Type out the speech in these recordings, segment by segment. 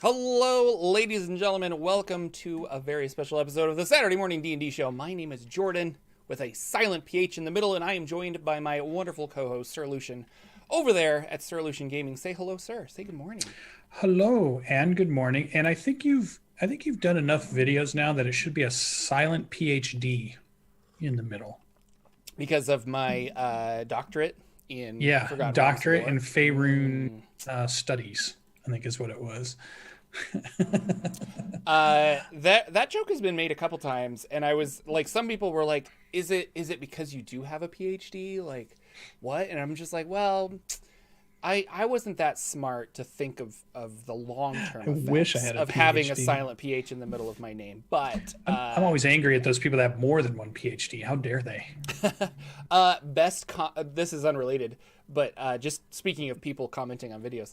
Hello, ladies and gentlemen. Welcome to a very special episode of the Saturday Morning D&D Show. My name is Jordan, with a silent PH in the middle, and I am joined by my wonderful co-host, Sir Lucian, over there at Sir Lucian Gaming. Say hello, sir. Say good morning. Hello and good morning. And I think you've done enough videos now that it should be a silent PhD in the middle. Because of my doctorate in doctorate in Faerun studies, I think is what it was. That joke has been made a couple times, and I was like, some people were like, is it because you do have a PhD? Like, what? And I'm just like, well, I wasn't that smart to think of the long-term effects of having a silent PH in the middle of my name. But I'm always angry at those people that have more than one PhD. How dare they? This is unrelated, but just speaking of people commenting on videos,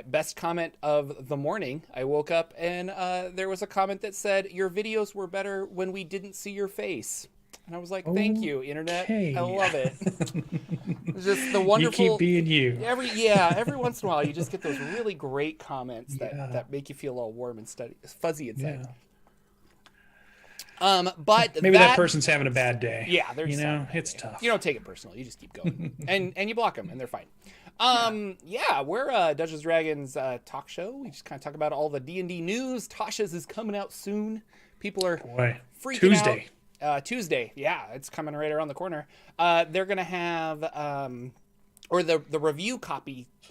best comment of the morning, I woke up and there was a comment that said, your videos were better when we didn't see your face. And I was like, thank you, internet. I love it. It's just the wonderful. You keep being you. Every once in a while, you just get those really great comments that make you feel all warm and fuzzy inside. Yeah. But maybe that person's having a bad day. Yeah, it's tough. You don't take it personally. You just keep going, and you block them, and they're fine. We're Dungeons and Dragons talk show. We just kind of talk about all the D&D news. Tasha's is coming out soon. People are freaking out. Tuesday, yeah, it's coming right around the corner. They're gonna have or the review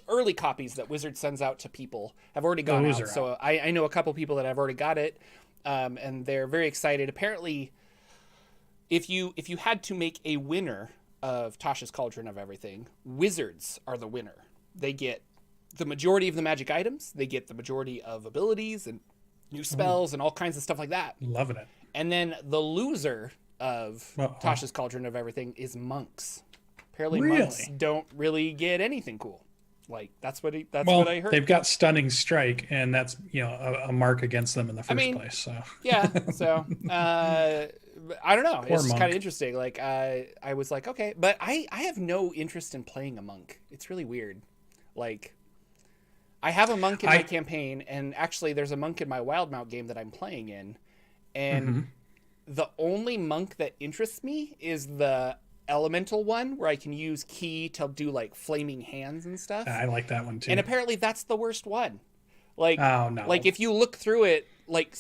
early copies that Wizard sends out to people have already gone out. So I know a couple people that have already got it, and they're very excited. Apparently, if you had to make a winner of Tasha's Cauldron of Everything, Wizards are the winner. They get the majority of the magic items. They get the majority of abilities and new spells and all kinds of stuff like that. Loving it. And then the loser of Tasha's Cauldron of Everything is monks. Apparently monks don't really get anything cool. Like, that's what I heard. They've got Stunning Strike, and that's a mark against them in the first place. So yeah, so I don't know. It's kind of interesting. Like I was like, okay, but I have no interest in playing a monk. It's really weird. Like, I have a monk in my campaign, and actually there's a monk in my Wildmount game that I'm playing in. And the only monk that interests me is the elemental one, where I can use ki to do like flaming hands and stuff. I like that one too. And apparently that's the worst one. Like, oh, no. Like if you look through it, like,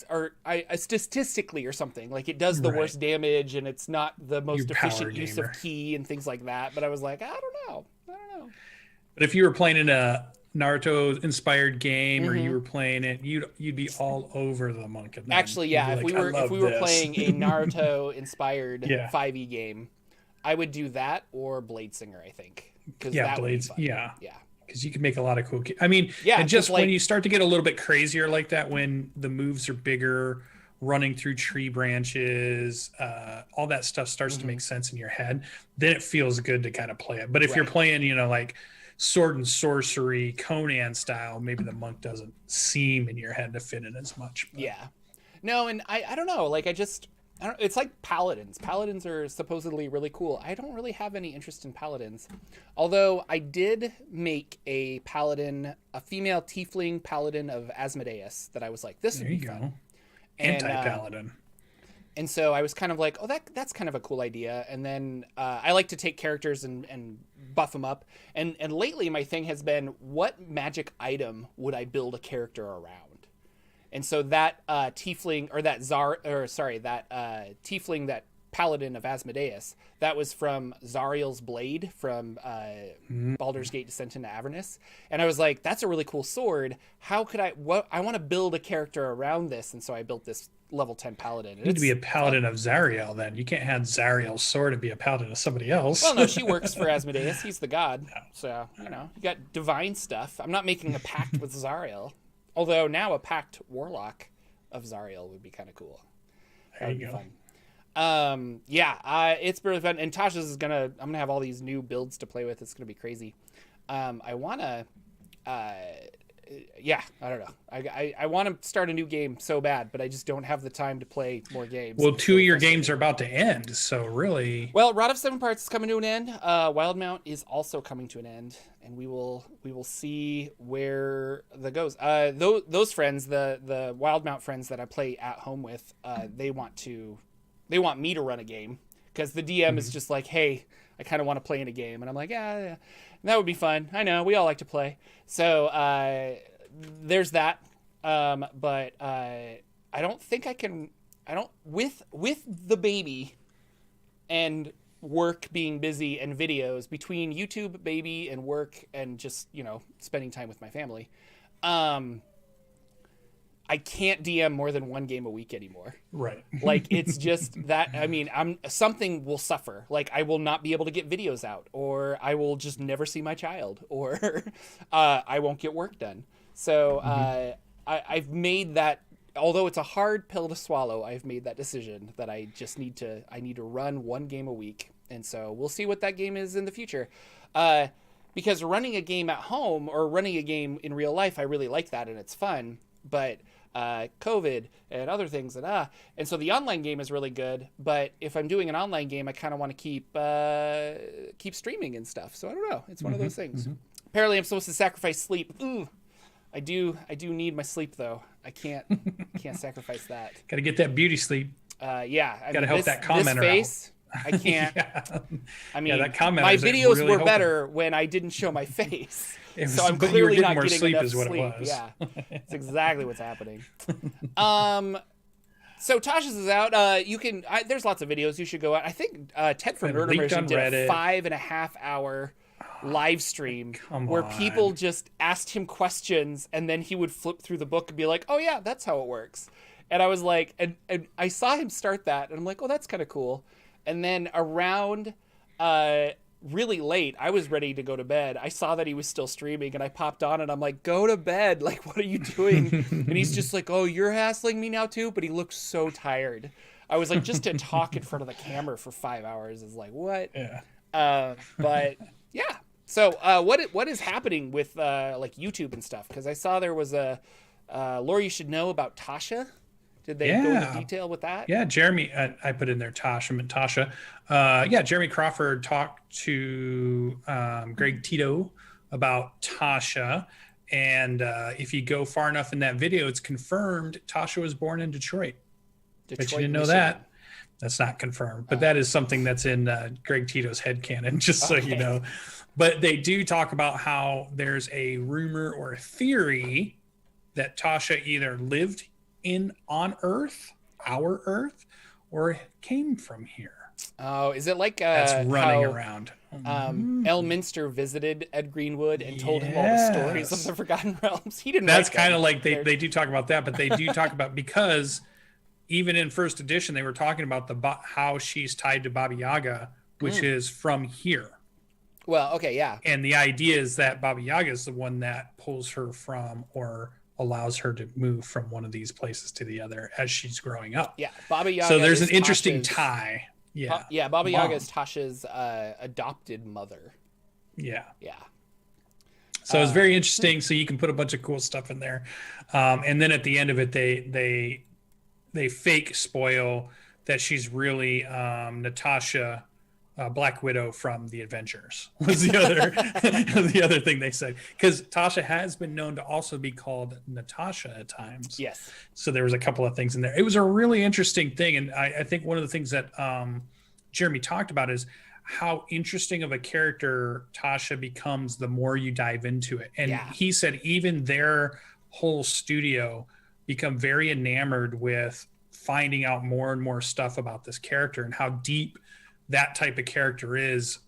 statistically or something, like it does the worst damage, and it's not the most efficient use of ki and things like that. But I was like, I don't know. But if you were playing in a Naruto inspired game, or you were playing it, you'd be all over the monk. Actually, yeah, if we were playing a Naruto inspired 5e game, I would do that or Blade Singer, I think. Blades. Yeah. Because you can make a lot of cool. And just when you start to get a little bit crazier like that, when the moves are bigger, running through tree branches, all that stuff starts to make sense in your head. Then it feels good to kind of play it. But if you're playing, like sword and sorcery, Conan style, maybe the monk doesn't seem in your head to fit in as much. But. Yeah. No, and I don't know. Like, it's like paladins. Paladins are supposedly really cool. I don't really have any interest in paladins. Although I did make a paladin, a female tiefling paladin of Asmodeus that I was like, this would be fun. Anti-paladin. And so I was kind of like, oh, that's kind of a cool idea. And then I like to take characters and buff them up. And lately my thing has been, what magic item would I build a character around? And so that tiefling, or that tiefling, that paladin of Asmodeus, that was from Zariel's Blade from Baldur's Gate Descent into Avernus. And I was like, that's a really cool sword. How could I want to build a character around this. And so I built this level 10 paladin. You need to be a paladin of Zariel then. You can't have Zariel's sword and be a paladin of somebody else. Well, no, she works for Asmodeus. He's the god. No. So, you got divine stuff. I'm not making a pact with Zariel. Although now a pact warlock of Zariel would be kind of cool. There you go. Fun. It's really fun. And Tasha's I'm gonna have all these new builds to play with. It's gonna be crazy. I wanna yeah, I don't know. I want to start a new game so bad, but I just don't have the time to play more games. Well, 2 of your games are about to end, so really. Well, Rod of Seven Parts is coming to an end. Wildmount is also coming to an end, and we will see where that goes. Those friends, the Wildmount friends that I play at home with, they want me to run a game because the DM is just like, hey, I kind of want to play in a game, and I'm like, yeah. That would be fun. I know we all like to play. So there's that. But I don't think I can. I don't with the baby and work being busy and videos between YouTube, baby, and work and just spending time with my family. I can't DM more than one game a week anymore. Right. Like it's just that, I mean, something will suffer. Like I will not be able to get videos out, or I will just never see my child, or I won't get work done. So I've made that, although it's a hard pill to swallow, I've made that decision that I just need to run one game a week. And so we'll see what that game is in the future. Because running a game at home or running a game in real life, I really like that and it's fun. But COVID and other things and so the online game is really good, but if I'm doing an online game I kind of want to keep streaming and stuff, so I don't know, it's one of those things. Apparently I'm supposed to sacrifice sleep. I do need my sleep though. I can't sacrifice that. Gotta get that beauty sleep. Gotta help that commenter this face out. I can't. I mean, that my videos really were better when I didn't show my face. So I'm clearly not getting sleep enough is what sleep. It was. Yeah, it's exactly what's happening. So Tasha's is out. You can. There's lots of videos you should go out. I think Ted from Nerd Immersion did a 5.5 hour live stream where people just asked him questions, and then he would flip through the book and be like, "Oh yeah, that's how it works." And I was like, and I saw him start that, and I'm like, "Oh, that's kind of cool." And then around really late, I was ready to go to bed. I saw that he was still streaming and I popped on and I'm like, go to bed. Like, what are you doing? And he's just like, oh, you're hassling me now too? But he looked so tired. I was like, just to talk in front of the camera for 5 hours is like, what? Yeah. But yeah. So what is happening with like YouTube and stuff? Because I saw there was a lore you should know about Tasha. Did they go into detail with that? Yeah, Jeremy, I put in there Tasha. Jeremy Crawford talked to Greg Tito about Tasha. And if you go far enough in that video, it's confirmed Tasha was born in Detroit. But you didn't know that. That's not confirmed. But that is something that's in Greg Tito's headcanon, just so you know. But they do talk about how there's a rumor or a theory that Tasha either lived on Earth, our Earth, or came from here. Oh, is it like that's running around? Elminster visited Ed Greenwood and told him all the stories of the Forgotten Realms. He didn't. That's kind of like they do talk about that, but they do talk about, because even in first edition they were talking about how she's tied to Baba Yaga, which is from here. Well, okay, yeah. And the idea is that Baba Yaga is the one that pulls her from, or allows her to move from one of these places to the other as she's growing up. Yeah, Baba Yaga. So there's an interesting tie. Yeah. Baba Yaga is Tasha's adopted mother. Yeah. Yeah. So it's very interesting. So you can put a bunch of cool stuff in there. And then at the end of it, they fake spoil that she's really Natasha, Black Widow from the Avengers, was the other thing they said, because Tasha has been known to also be called Natasha at times. Yes. So there was a couple of things in there. It was a really interesting thing, and I think one of the things that Jeremy talked about is how interesting of a character Tasha becomes the more you dive into it. And he said even their whole studio become very enamored with finding out more and more stuff about this character and how deep that type of character is.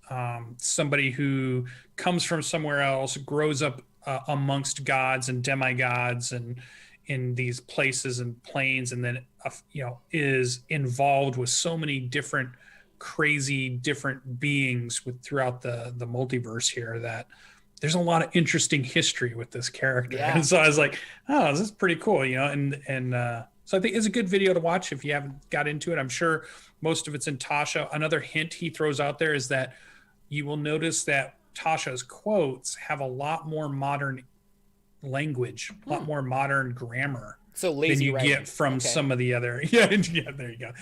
Somebody who comes from somewhere else, grows up amongst gods and demigods and in these places and planes, and then is involved with so many different crazy different beings throughout the multiverse here, that there's a lot of interesting history with this character. And so I was like, oh, this is pretty cool, and so I think it's a good video to watch if you haven't got into it. I'm sure most of it's in Tasha. Another hint he throws out there is that you will notice that Tasha's quotes have a lot more modern language, a lot more modern grammar. So lazy than you writing. Get from some of the other. Yeah, there you go.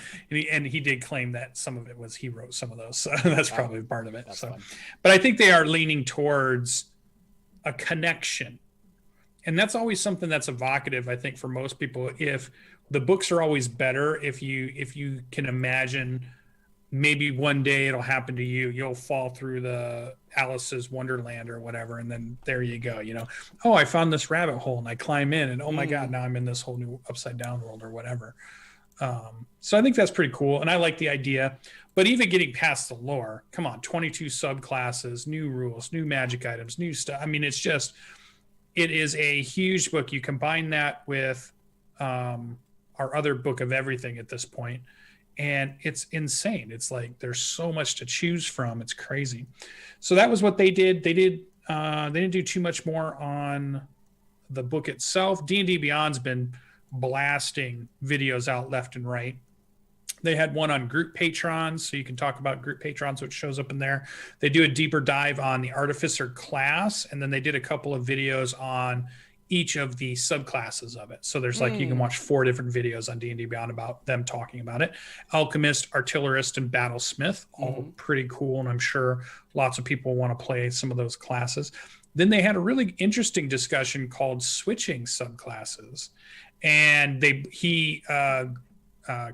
And he did claim that some of it was he wrote some of those. So that's probably part of it. So, fun. But I think they are leaning towards a connection. And that's always something that's evocative, I think, for most people. If the books are always better, if you can imagine maybe one day it'll happen to you, you'll fall through the Alice's Wonderland or whatever, and then there you go, oh, I found this rabbit hole and I climb in, and oh my god, now I'm in this whole new upside down world or whatever. So I think that's pretty cool, and I like the idea. But even getting past the lore, come on, 22 subclasses, new rules, new magic items, new stuff. I mean, it is a huge book. You combine that with our other book of everything at this point, and it's insane. It's like there's so much to choose from. It's crazy. So that was what they did. They didn't do too much more on the book itself. D&D Beyond's been blasting videos out left and right. They had one on group patrons, so you can talk about group patrons, which shows up in there. They do a deeper dive on the artificer class, and then they did a couple of videos on each of the subclasses of it. So there's you can watch 4 different videos on D&D Beyond about them talking about it. Alchemist, Artillerist, and Battlesmith, all pretty cool, and I'm sure lots of people want to play some of those classes. Then they had a really interesting discussion called switching subclasses, and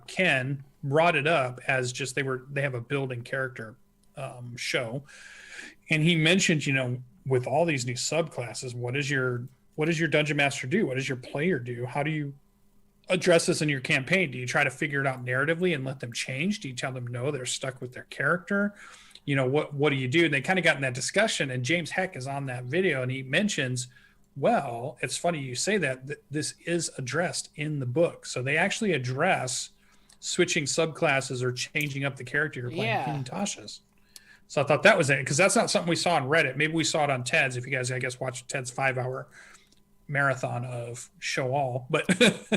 Ken brought it up as just they have a building character show, and he mentioned, with all these new subclasses, what does your dungeon master do? What does your player do? How do you address this in your campaign? Do you try to figure it out narratively and let them change? Do you tell them no, they're stuck with their character? What do you do? And they kind of got in that discussion, and James Heck is on that video, and he mentions, well, it's funny you say that this is addressed in the book. So they actually address switching subclasses or changing up the character you're playing, including Tasha's. So I thought that was it, because that's not something we saw on Reddit. Maybe we saw it on Ted's, if you guys, I guess, watched Ted's 5-hour marathon of Show All. But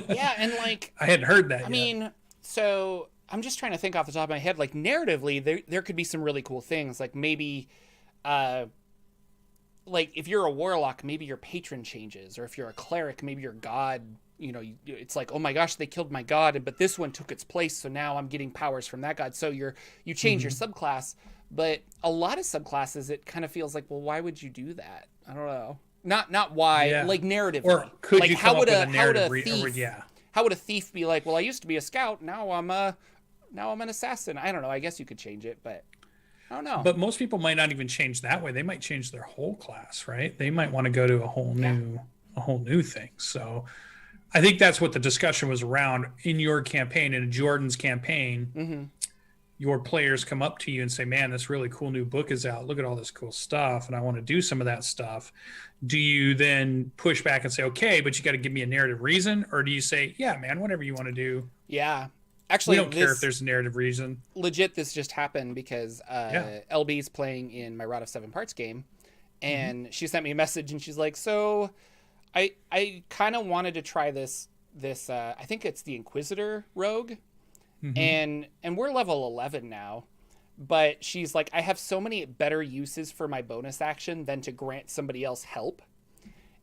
yeah, and I hadn't heard that yet. I mean, so I'm just trying to think off the top of my head, narratively, there could be some really cool things. Maybe if you're a warlock, maybe your patron changes, or if you're a cleric, maybe your god, it's oh my gosh, they killed my god, but this one took its place, so now I'm getting powers from that god. So you change your subclass. But a lot of subclasses, it kind of feels well, why would you do that? I don't know. Not why, narratively. Or could you come up with a narrative how would a thief be well, I used to be a scout, now I'm an assassin. I don't know. I guess you could change it, but I don't know. But most people might not even change that way. They might change their whole class, right? They might want to go to a whole new thing. So I think that's what the discussion was around in your campaign. In Jordan's campaign, your players come up to you and say, man, this really cool new book is out. Look at all this cool stuff, and I want to do some of that stuff. Do you then push back and say, okay, but you got to give me a narrative reason? Or do you say, yeah, man, whatever you want to do? Yeah. Actually, we don't care if there's a narrative reason. Legit, this just happened because LB's playing in my Rod of 7 Parts game, and she sent me a message, and she's like, so I kind of wanted to try this I think it's the Inquisitor rogue. And we're level 11 now, but she's like, I have so many better uses for my bonus action than to grant somebody else help.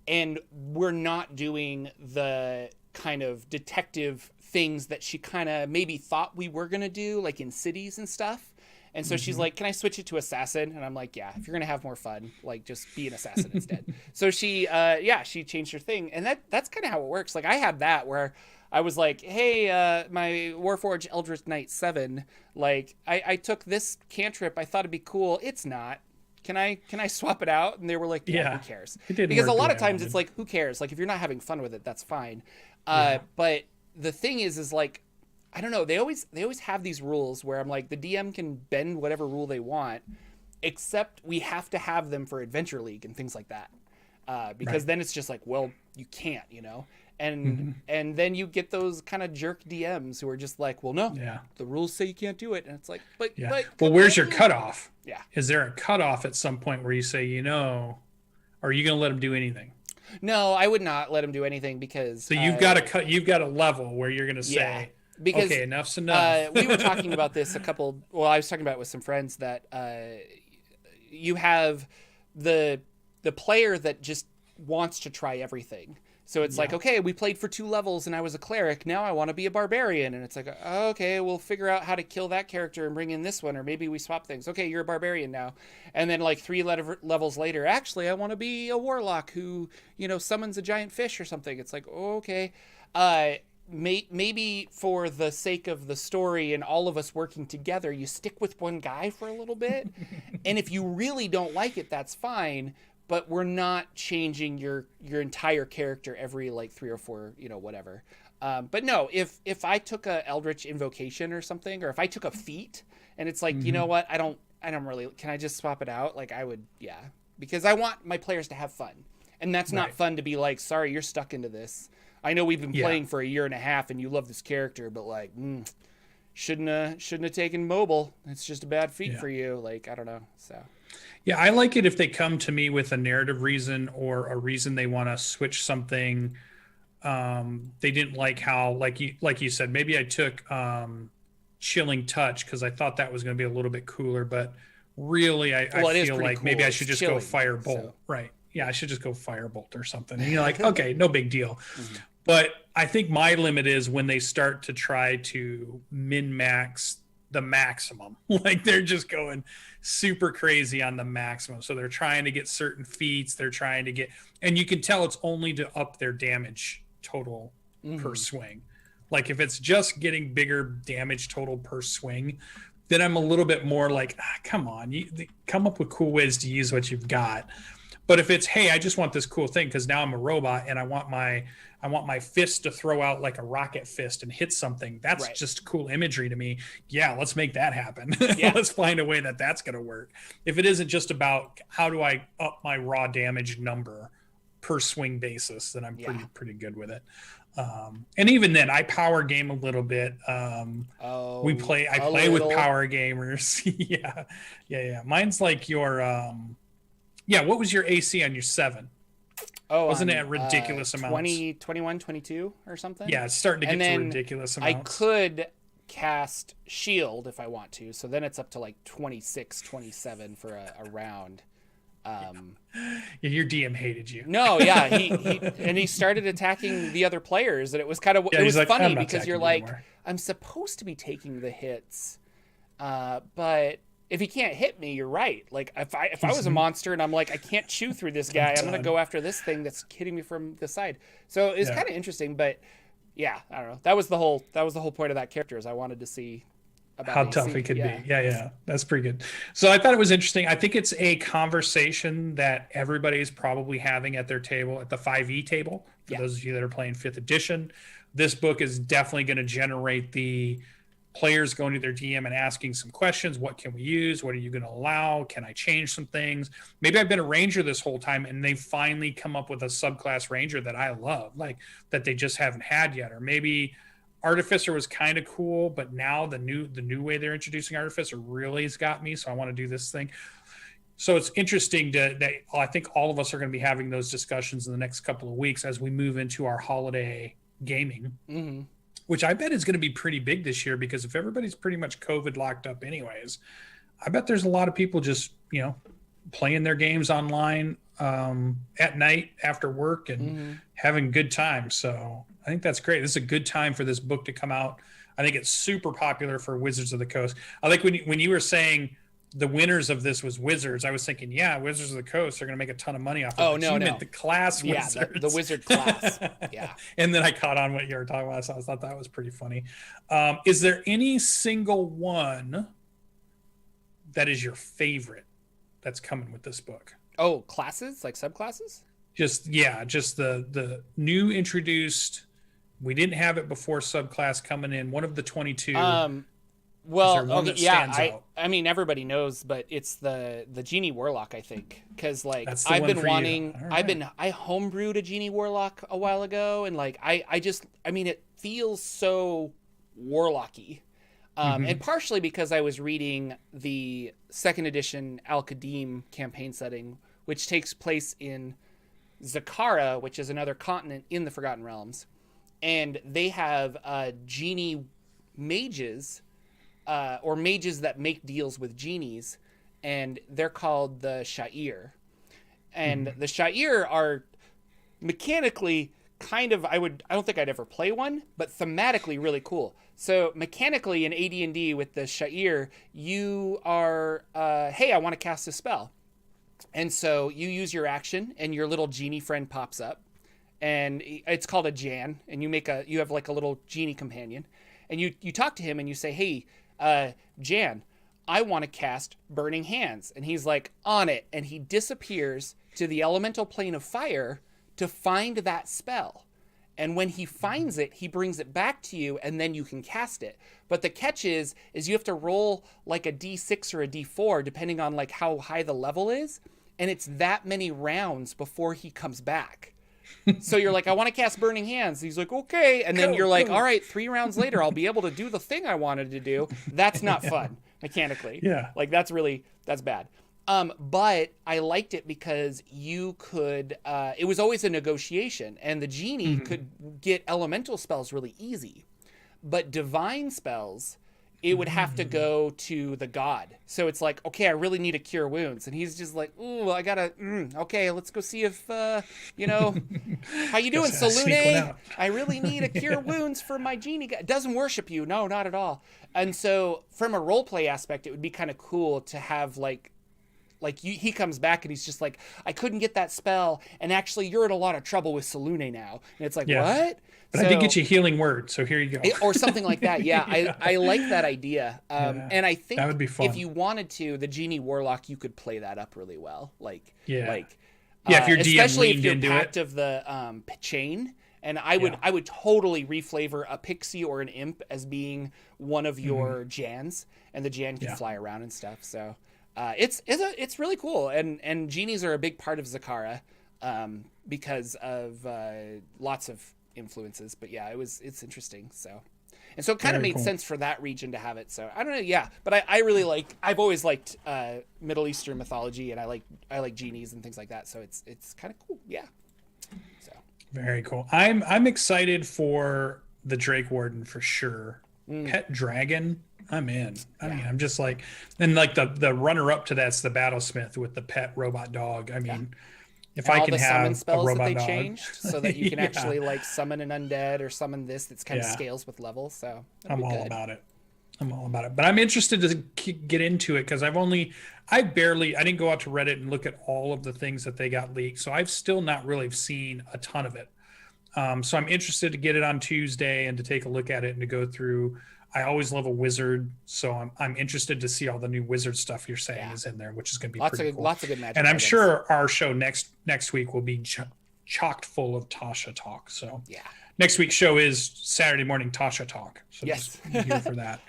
And we're not doing the kind of detective things that she kind of maybe thought we were going to do, in cities and stuff. And so she's like, can I switch it to assassin? And I'm like, yeah, if you're going to have more fun, just be an assassin instead. So she changed her thing. And that's kind of how it works. I had that where I was like, hey, my Warforged Eldritch Knight 7, I took this cantrip. I thought it'd be cool. It's not. Can I swap it out? And they were like, yeah. Who cares? Because a lot of times it's who cares? If you're not having fun with it, that's fine. But the thing is I don't know. They always have these rules where I'm the DM can bend whatever rule they want, except we have to have them for Adventure League and things like that. Because then it's just well, you can't, And then you get those kind of jerk DMs who are just well, no, the rules say you can't do it. And it's but where's your cutoff? Yeah. Is there a cutoff at some point where you say, are you going to let them do anything? No, I would not let them do anything because. So you've got a level where you're going to say, because, okay, enough's enough. We were talking about this I was talking about it with some friends that you have the player that just wants to try everything. So it's like, okay, we played for 2 levels and I was a cleric. Now I want to be a barbarian. And it's like, okay, we'll figure out how to kill that character and bring in this one. Or maybe we swap things. Okay, you're a barbarian now. And then like 3 levels later, actually, I want to be a warlock who, summons a giant fish or something. It's like, okay. Maybe for the sake of the story and all of us working together, you stick with one guy for a little bit. And if you really don't like it, that's fine. But we're not changing your entire character every like 3 or 4, whatever. But no, if I took a Eldritch Invocation or something, or if I took a feat and it's like, you know what, I don't really, can I just swap it out? Like I would, because I want my players to have fun. And that's not fun to be like, sorry, you're stuck into this. I know we've been playing for a year and a half and you love this character, but like, shouldn't have taken mobile. It's just a bad feat for you. Like, I don't know. So. Yeah, I like it if they come to me with a narrative reason or a reason they want to switch something. They didn't like how, like you said, maybe I took Chilling Touch because I thought that was going to be a little bit cooler, but really I feel like cool. Maybe I should just go Firebolt. So. Right. Yeah, I should just go Firebolt or something. And you're like, okay, no big deal. But I think my limit is when they start to try to min-max the maximum. Like they're just going super crazy on the maximum. So they're trying to get certain feats. They're trying to get, and you can tell it's only to up their damage total per swing. Like if it's just getting bigger damage total per swing, then I'm a little bit more like, come on, come up with cool ways to use what you've got. But if it's, hey, I just want this cool thing because now I'm a robot and I want my fist to throw out like a rocket fist and hit something. That's just cool imagery to me. Yeah, let's make that happen. Let's find a way that's going to work. If it isn't just about how do I up my raw damage number per swing basis, then I'm pretty good with it. And even then, I power game a little bit. I play with power gamers. Yeah. Mine's like your what was your AC on your 7? Oh, wasn't it ridiculous amounts? 20, 21, 22 or something? Yeah, it's starting to get to ridiculous amounts. I could cast Shield if I want to, so then it's up to like 26, 27 for a round. Your DM hated you. No, he started attacking the other players, and it was kind of it was like, funny because you're like, anymore. I'm supposed to be taking the hits, but if he can't hit me, you're right. Like if I was a monster and I'm like, I can't chew through this guy, I'm gonna go after this thing that's hitting me from the side. So it's kind of interesting, but I don't know. That was the whole point of that character is I wanted to see about how tough it could be. Yeah. That's pretty good. So I thought it was interesting. I think it's a conversation that everybody's probably having at their table, at the 5e table. For those of you that are playing 5th edition, this book is definitely going to generate the players going to their DM and asking some questions. What can we use? What are you going to allow? Can I change some things? Maybe I've been a ranger this whole time and they finally come up with a subclass ranger that I love, like that they just haven't had yet. Or maybe Artificer was kind of cool, but now the new way they're introducing Artificer really has got me. So I want to do this thing. So it's interesting that I think all of us are going to be having those discussions in the next couple of weeks as we move into our holiday gaming. Which I bet is going to be pretty big this year because if everybody's pretty much COVID locked up anyways, I bet there's a lot of people just, playing their games online at night after work and having good time. So I think that's great. This is a good time for this book to come out. I think it's super popular for Wizards of the Coast. I like when you were saying the winners of this was Wizards, I was thinking, Wizards of the Coast are going to make a ton of money off of it. Oh, no. Meant the class Wizards. Yeah, the Wizard class. Yeah. And then I caught on what you were talking about, so I thought that was pretty funny. Is there any single one that is your favorite that's coming with this book? Oh, classes? Like subclasses? Just the new introduced, we didn't have it before subclass coming in, one of the 22. Well, I mean, everybody knows, but it's the Genie Warlock, I think, because like I've been wanting, I homebrewed a Genie Warlock a while ago, and like it feels so warlocky, and partially because I was reading the 2nd edition Al-Qadim campaign setting, which takes place in Zakara, which is another continent in the Forgotten Realms, and they have genie mages. Or mages that make deals with genies, and they're called the Sha'ir. And the Sha'ir are mechanically kind of, I don't think I'd ever play one, but thematically really cool. So mechanically in AD&D with the Sha'ir, you are, hey, I want to cast a spell. And so you use your action and your little genie friend pops up, and it's called a Jan, and you have like a little genie companion, and you talk to him and you say, hey, Jan, I want to cast Burning Hands. And he's like, on it. And he disappears to the elemental plane of fire to find that spell. And when he finds it, he brings it back to you, and then you can cast it. But the catch is you have to roll like a D6 or a D4, depending on like how high the level is. And it's that many rounds before he comes back. So you're like, I want to cast Burning Hands. He's like, okay. And then you're like, all right, 3 rounds later, I'll be able to do the thing I wanted to do. That's not fun mechanically. Yeah. Like that's bad. But I liked it because you could, it was always a negotiation, and the genie could get elemental spells really easy, but divine spells, it would have to go to the god. So it's like, okay, I really need to cure wounds. And he's just like, ooh, I gotta, okay, let's go see if, how you doing, Salune? I really need a cure wounds for my genie guy. It doesn't worship you. No, not at all. And so from a roleplay aspect, it would be kind of cool to have he comes back and he's just like, I couldn't get that spell, and actually you're in a lot of trouble with Salune now. And it's like, what? But I did get you a healing word, so here you go. Or something like that. Yeah, I like that idea. And I think that would be fun. If you wanted to, the Genie Warlock, you could play that up really well. If your DM especially if leaned you're into packed it. of the chain. And I would totally reflavor a pixie or an imp as being one of your Jans, and the Jan can fly around and stuff. So it's really cool, and genies are a big part of Zakara because of lots of influences. But yeah, it's interesting. So it kind of made sense for that region to have it. So I don't know, but I really I've always liked Middle Eastern mythology, and I like genies and things like that. So it's kind of cool. Yeah. So very cool. I'm excited for the Drake Warden for sure. Pet dragon, I'm in. I mean, I'm just like, and like the runner up to that's the Battlesmith with the pet robot dog. I mean, if I can have spells a robot that they dog, changed so that you can actually summon an undead or summon this that's kind of scales with levels. So I'm all about it. But I'm interested to get into it because I didn't go out to Reddit and look at all of the things that they got leaked. So I've still not really seen a ton of it. So I'm interested to get it on Tuesday and to take a look at it and to go through. I always love a wizard, so I'm interested to see all the new wizard stuff you're saying is in there, which is going to be pretty cool. Lots of good magic. And I'm sure our show next week will be chocked full of Tasha talk. So next week's show is Saturday morning Tasha talk. So just be here for that.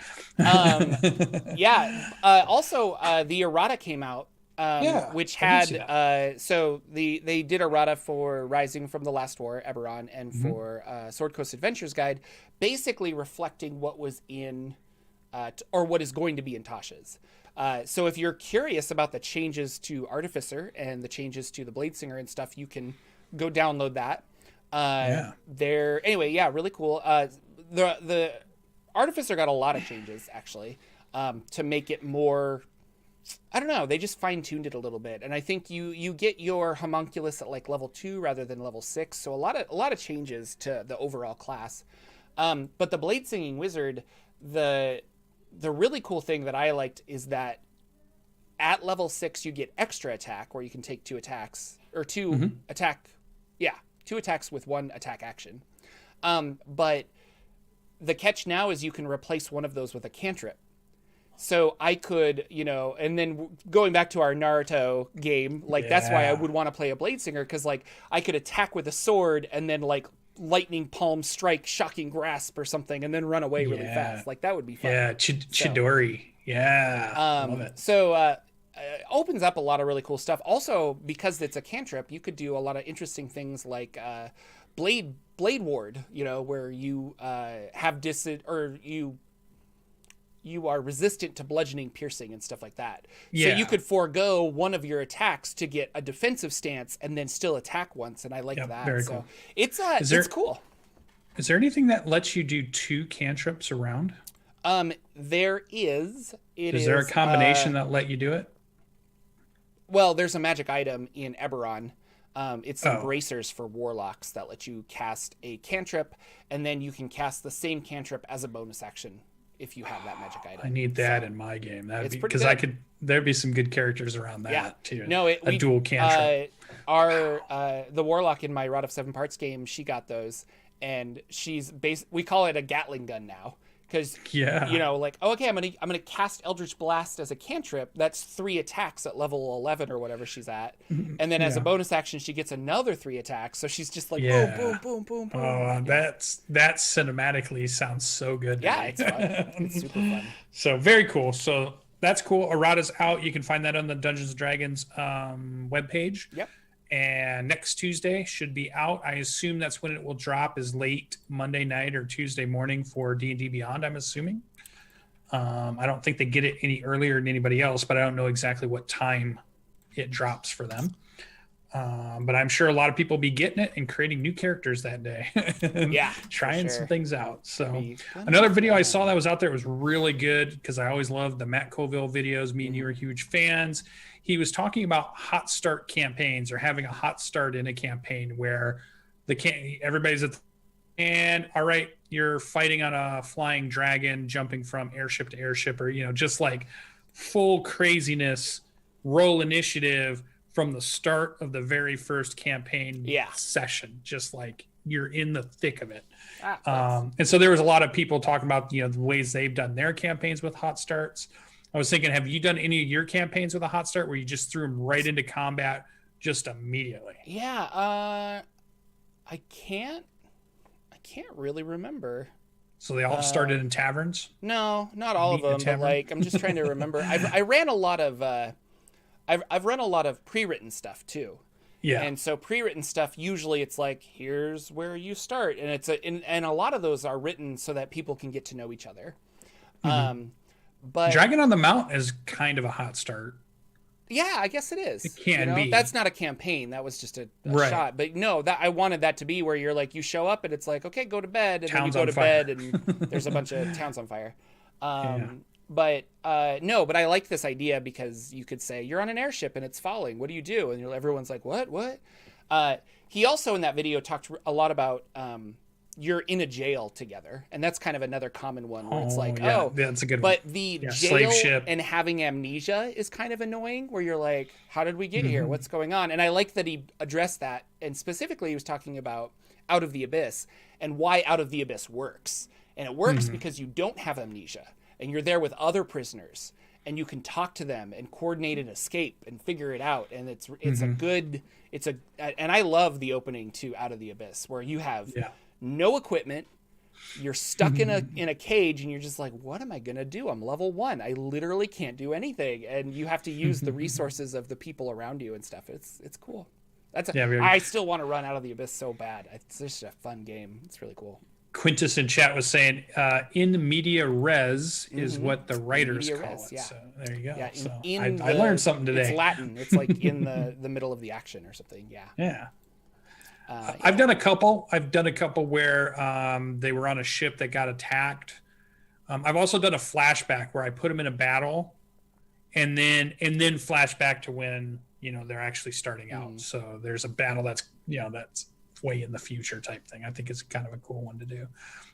Also, the errata came out. Which had so they did errata for Rising from the Last War, Eberron, and for Sword Coast Adventures Guide, basically reflecting what was in or what is going to be in Tasha's. So if you're curious about the changes to Artificer and the changes to the Bladesinger and stuff, you can go download that. Really cool. The Artificer got a lot of changes actually to make it more. I don't know. They just fine-tuned it a little bit, and I think you get your homunculus at like level 2 rather than level 6. So a lot of changes to the overall class. But the Blade Singing Wizard, the really cool thing that I liked is that at level 6 you get extra attack, where you can take 2 attacks or 2 attack. Yeah, 2 attacks with 1 attack action. But the catch now is you can replace one of those with a cantrip. So I could, and then going back to our Naruto game, that's why I would want to play a Bladesinger, because I could attack with a sword and then lightning palm strike, shocking grasp or something, and then run away really fast. That would be fun. Yeah, Chidori. Love it. So opens up a lot of really cool stuff. Also, because it's a cantrip, you could do a lot of interesting things like Blade Ward, where you have you are resistant to bludgeoning, piercing, and stuff like that. So you could forego one of your attacks to get a defensive stance and then still attack once. And I like that. Very cool. It's cool. Is there anything that lets you do 2 cantrips around? There is. Is there a combination that let you do it? Well, there's a magic item in Eberron It's some bracers for warlocks that let you cast a cantrip, and then you can cast the same cantrip as a bonus action if you have that magic item. I need that in my game. That'd be because there'd be some good characters around that too. No, a dual cantrip. The warlock in my Rod of Seven Parts game, she got those, and we call it a Gatling gun now. Because, like, okay, I'm gonna cast Eldritch Blast as a cantrip. That's 3 attacks at level 11 or whatever she's at. And then as a bonus action, she gets another 3 attacks. So she's just like, boom, boom, boom, boom, boom. Oh, that cinematically sounds so good. Yeah, it's fun. It's super fun. So very cool. So that's cool. Errata's out. You can find that on the Dungeons & Dragons webpage. Yep. And next Tuesday should be out. I assume that's when it will drop, is late Monday night or Tuesday morning for D&D Beyond, I'm assuming. I don't think they get it any earlier than anybody else, but I don't know exactly what time it drops for them. But I'm sure a lot of people will be getting it and creating new characters that day. Yeah. Trying some things out. So another video I saw that was out there was really good because I always loved the Matt Colville videos. Me and you are huge fans. He was talking about hot start campaigns or having a hot start in a campaign where everybody's and all right, you're fighting on a flying dragon, jumping from airship to airship, or just like full craziness, roll initiative from the start of the very first campaign session, just like you're in the thick of it. And so there was a lot of people talking about the ways they've done their campaigns with hot starts. I was thinking, have you done any of your campaigns with a hot start where you just threw them right into combat just immediately? Yeah, I can't really remember. So they all started in taverns? No, not all of them, but like I'm just trying to remember. I ran a lot of I've run a lot of pre-written stuff too. Yeah. And so pre-written stuff, usually it's like, here's where you start, and and a lot of those are written so that people can get to know each other. But Dragon on the Mount is kind of a hot start. Yeah, I guess it is. It can be. That's not a campaign. That was just a shot. But no, I wanted that to be where you're like, you show up and it's like, okay, go to bed. And then you go to bed and there's a bunch of towns on fire. But but I like this idea because you could say you're on an airship and it's falling. What do you do? And everyone's like, what? He also in that video talked a lot about you're in a jail together, and that's kind of another common one where it's like, that's a good one. But the jail and having amnesia is kind of annoying, where you're like, how did we get here? What's going on? And I like that he addressed that, and specifically he was talking about Out of the Abyss and why Out of the Abyss works. And it works because you don't have amnesia, and you're there with other prisoners, and you can talk to them and coordinate an escape and figure it out. And it's and I love the opening to Out of the Abyss, where you have no equipment, you're stuck in a cage, and you're just like, what am I gonna do? I'm level 1. I literally can't do anything, and you have to use the resources of the people around you and stuff. It's cool. I still want to run Out of the Abyss so bad. It's just a fun game. It's really cool. Quintus in chat was saying, in media res is what the writers call it. So there you go. Yeah, so I learned something today. It's Latin. It's like in the middle of the action or something. Yeah. Yeah. I've done a couple. Where they were on a ship that got attacked. I've also done a flashback where I put them in a battle, and then flashback to when they're actually starting out. So there's a battle that's way in the future type thing. I think it's kind of a cool one to do.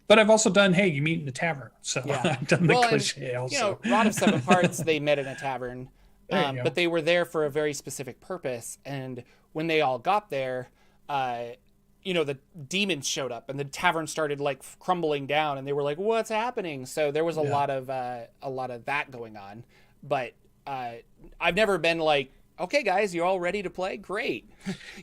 But I've also done, hey, you meet in a tavern. So I've done the cliche also. Rod of Seven Parts, they met in a tavern, but they were there for a very specific purpose. And when they all got there, the demons showed up and the tavern started like crumbling down, and they were like, what's happening? So there was a lot of that going on. But I've never been like, okay, guys, you all ready to play? Great.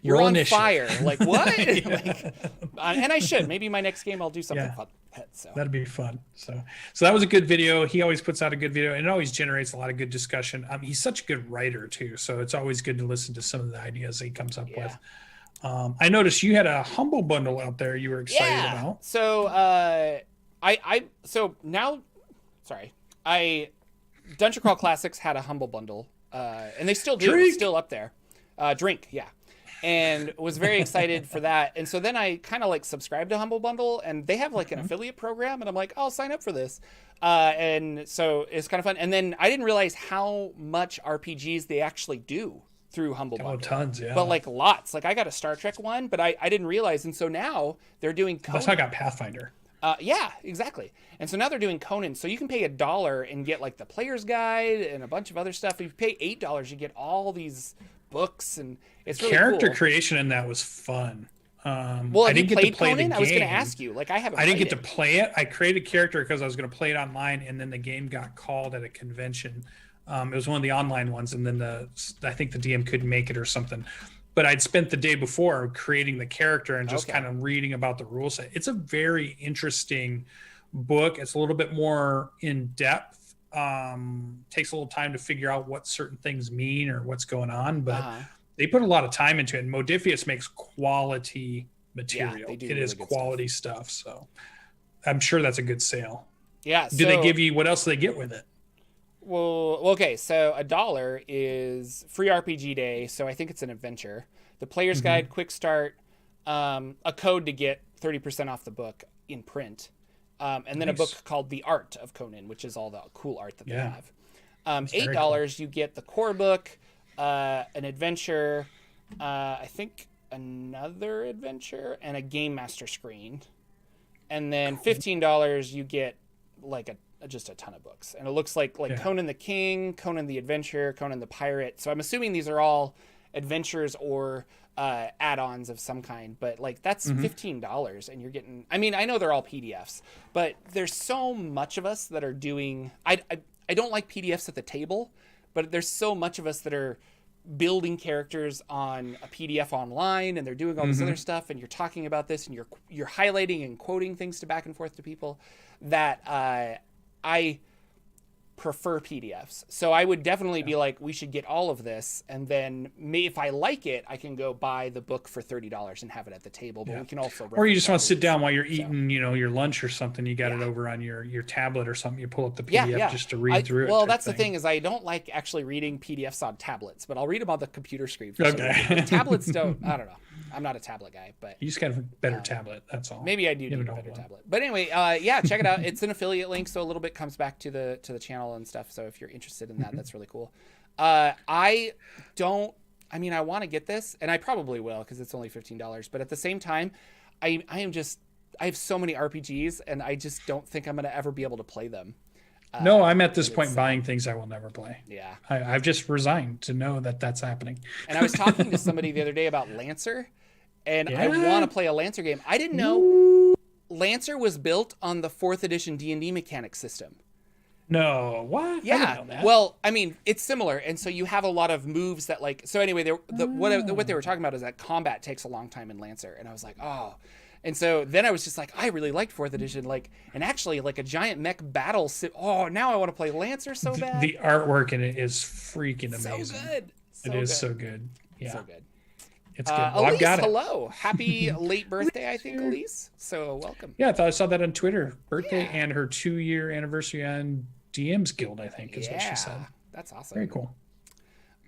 You're on fire. Like, what? And I should. Maybe my next game I'll do something fun. So that'd be fun. So that was a good video. He always puts out a good video, and it always generates a lot of good discussion. He's such a good writer too, so it's always good to listen to some of the ideas he comes up with. I noticed you had a Humble Bundle out there you were excited about. So Dungeon Crawl Classics had a Humble Bundle. And they still do. It's still up there. Drink, yeah. And was very excited for that. And so then I kind of like subscribed to Humble Bundle, and they have like an affiliate program, and I'm like, I'll sign up for this. And so it's kind of fun. And then I didn't realize how much RPGs they actually do. through Humble Bundle. Tons, yeah. But like lots. Like I got a Star Trek one, but I didn't realize. And so now they're doing Conan. That's how I got Pathfinder. Yeah, exactly. And so now they're doing Conan. So you can pay $1 and get like the player's guide and a bunch of other stuff. If you pay $8, you get all these books, and it's really character cool. creation in that was fun. Well, I didn't get to play Conan? I was going to ask you. Like I haven't. I didn't get to play it. I created a character because I was going to play it online, and then the game got called at a convention. It was one of the online ones, and then I think the DM couldn't make it or something. But I'd spent the day before creating the character and just kind of reading about the rule set. It's a very interesting book. It's a little bit more in depth. Takes a little time to figure out what certain things mean or what's going on, but they put a lot of time into it. And Modiphius makes quality material. Yeah, they do it is quality stuff. So I'm sure that's a good sale. Yeah. Do they give you, what else do they get with it? Well, okay, so $1 is free RPG day, so I think it's an adventure. The player's guide, quick start, a code to get 30% off the book in print, and then a book called The Art of Conan, which is all the cool art that they have. $8, you get the core book, an adventure, I think another adventure, and a Game Master screen. And then $15, you get like just a ton of books, and it looks like Conan the King, Conan the Adventure, Conan the Pirate. So I'm assuming these are all adventures or add-ons of some kind, but like that's $15, and you're getting, I mean, I know they're all PDFs, but there's so much of us that are doing, I don't like PDFs at the table, but there's so much of us that are building characters on a PDF online, and they're doing all this other stuff, and you're talking about this, and you're highlighting and quoting things to back and forth to people, that I prefer PDFs. So I would definitely be like, we should get all of this, and then if I like it, I can go buy the book for $30 and have it at the table. But we can also, or you just want to sit down while you're eating, your lunch or something. You got it over on your tablet or something. You pull up the PDF just to read through it. Well, that's the thing, is I don't like actually reading PDFs on tablets, but I'll read them on the computer screen. Tablets don't. I don't know. I'm not a tablet guy, but you just got a better tablet. That's all. Maybe I do need a better tablet. But anyway, check it out. It's an affiliate link, so a little bit comes back to the channel and stuff. So if you're interested in that, that's really cool. I want to get this, and I probably will because it's only $15. But at the same time, I have so many RPGs, and I just don't think I'm going to ever be able to play them. No, I'm at this point buying things I will never play. Yeah. I've just resigned to know that that's happening. And I was talking to somebody the other day about Lancer, and I want to play a Lancer game. I didn't know Lancer was built on the 4th edition D&D mechanic system. No, what? Yeah. I didn't know that. Well, I mean, it's similar, and so you have a lot of moves that so anyway, what they were talking about is that combat takes a long time in Lancer, and I was like, oh. And so then I was just like, I really liked 4th edition, and actually like a giant mech battle. Now I want to play Lancer so bad. The artwork in it is freaking amazing. So good. It is so good. Yeah. So good. It's good. Well, Elise, I've got it. Hello. Happy late birthday, I think, Elise. So welcome. Yeah, I thought I saw that on Twitter. Birthday and her 2-year anniversary on DMsGuild, I think, is what she said. That's awesome. Very cool.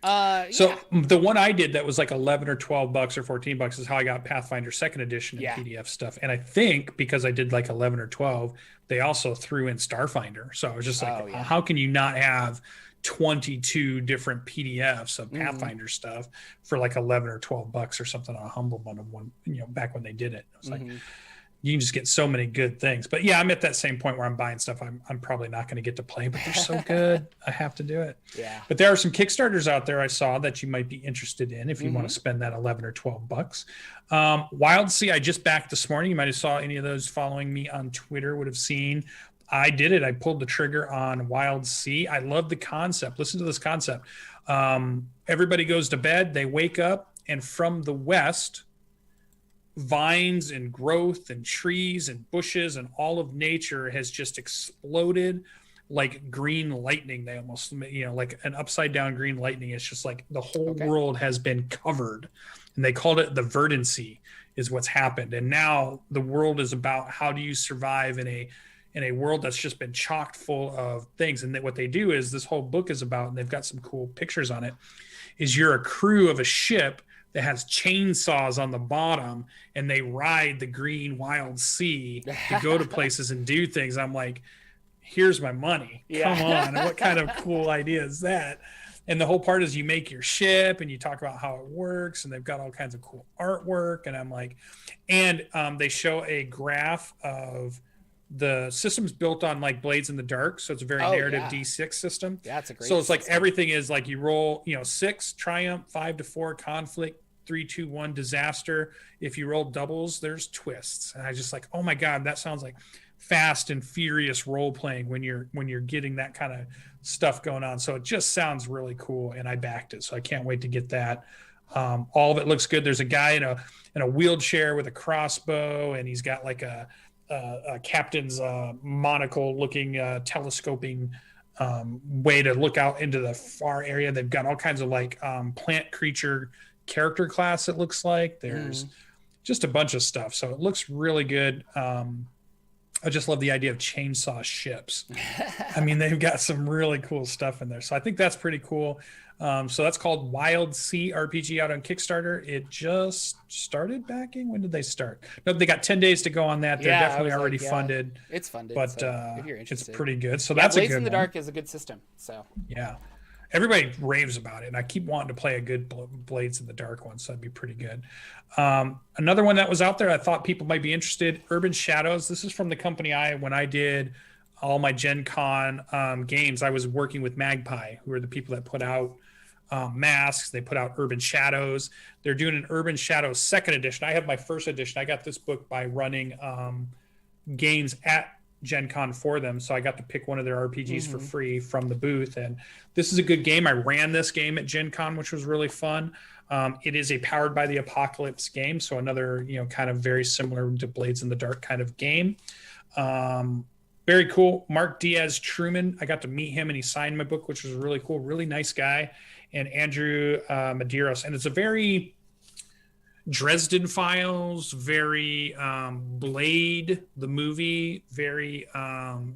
The one I did that was like $11 or $12 or $14 is how I got Pathfinder 2nd edition and PDF stuff. And I think because I did like 11 or 12, they also threw in Starfinder. So I was just like, how can you not have 22 different PDFs of Pathfinder stuff for like 11 or $12 or something on a Humble Bundle one, back when they did it. I was like, you can just get so many good things. But yeah, I'm at that same point where I'm buying stuff I'm probably not going to get to play, but they're so good. I have to do it. Yeah. But there are some Kickstarters out there I saw that you might be interested in if you want to spend that 11 or $12. Wild Sea, I just backed this morning. You might have saw any of those following me on Twitter would have seen. I did it. I pulled the trigger on Wild Sea. I love the concept. Listen to this concept. Everybody goes to bed. They wake up, and from the west, vines and growth and trees and bushes and all of nature has just exploded like green lightning. They almost, like an upside down green lightning. It's just like the whole world has been covered, and they called it the verdancy is what's happened. And now the world is about how do you survive in a world that's just been chocked full of things. And what they do is this whole book is about, and they've got some cool pictures on it, is you're a crew of a ship that has chainsaws on the bottom, and they ride the green wild sea to go to places and do things. I'm like, here's my money. Come on. And what kind of cool idea is that? And the whole part is you make your ship and you talk about how it works, and they've got all kinds of cool artwork. And I'm like, and they show a graph of the system's built on like Blades in the Dark. So it's a very narrative D6 system. Yeah, it's a great So it's system. like everything is like you roll, 6, triumph, 5 to 4, conflict, 3, 2, 1, disaster. If you roll doubles, there's twists. And I just like, oh my God, that sounds like fast and furious role playing when you're getting that kind of stuff going on. So it just sounds really cool, and I backed it. So I can't wait to get that. All of it looks good. There's a guy in a wheelchair with a crossbow, and he's got like a captain's monocle looking telescoping way to look out into the far area. They've got all kinds of like plant creature character class, it looks like. There's just a bunch of stuff. So it looks really good. I just love the idea of chainsaw ships. I mean, they've got some really cool stuff in there. So I think that's pretty cool. So that's called Wild Sea RPG out on Kickstarter. It just started backing. When did they start? No, they got 10 days to go on that. They're definitely already funded. It's funded, but so if you're interested. It's pretty good. So that's a good Blades in the one. Dark is a good system. So yeah. Everybody raves about it, and I keep wanting to play a good Blades in the Dark one, so that'd be pretty good. Another one that was out there I thought people might be interested, Urban Shadows. This is from the company when I did all my Gen Con games, I was working with Magpie, who are the people that put out Masks. They put out Urban Shadows. They're doing an Urban Shadows 2nd edition. I have my 1st edition. I got this book by running games at Gen Con for them, so I got to pick one of their RPGs for free from the booth, and this is a good game. I ran this game at Gen Con, which was really fun. It is a Powered by the Apocalypse game, so another kind of very similar to Blades in the Dark kind of game. Very cool. Mark Diaz Truman, I got to meet him, and he signed my book, which was really cool. Really nice guy. And Andrew Medeiros, and it's a very Dresden Files, very Blade, the movie, very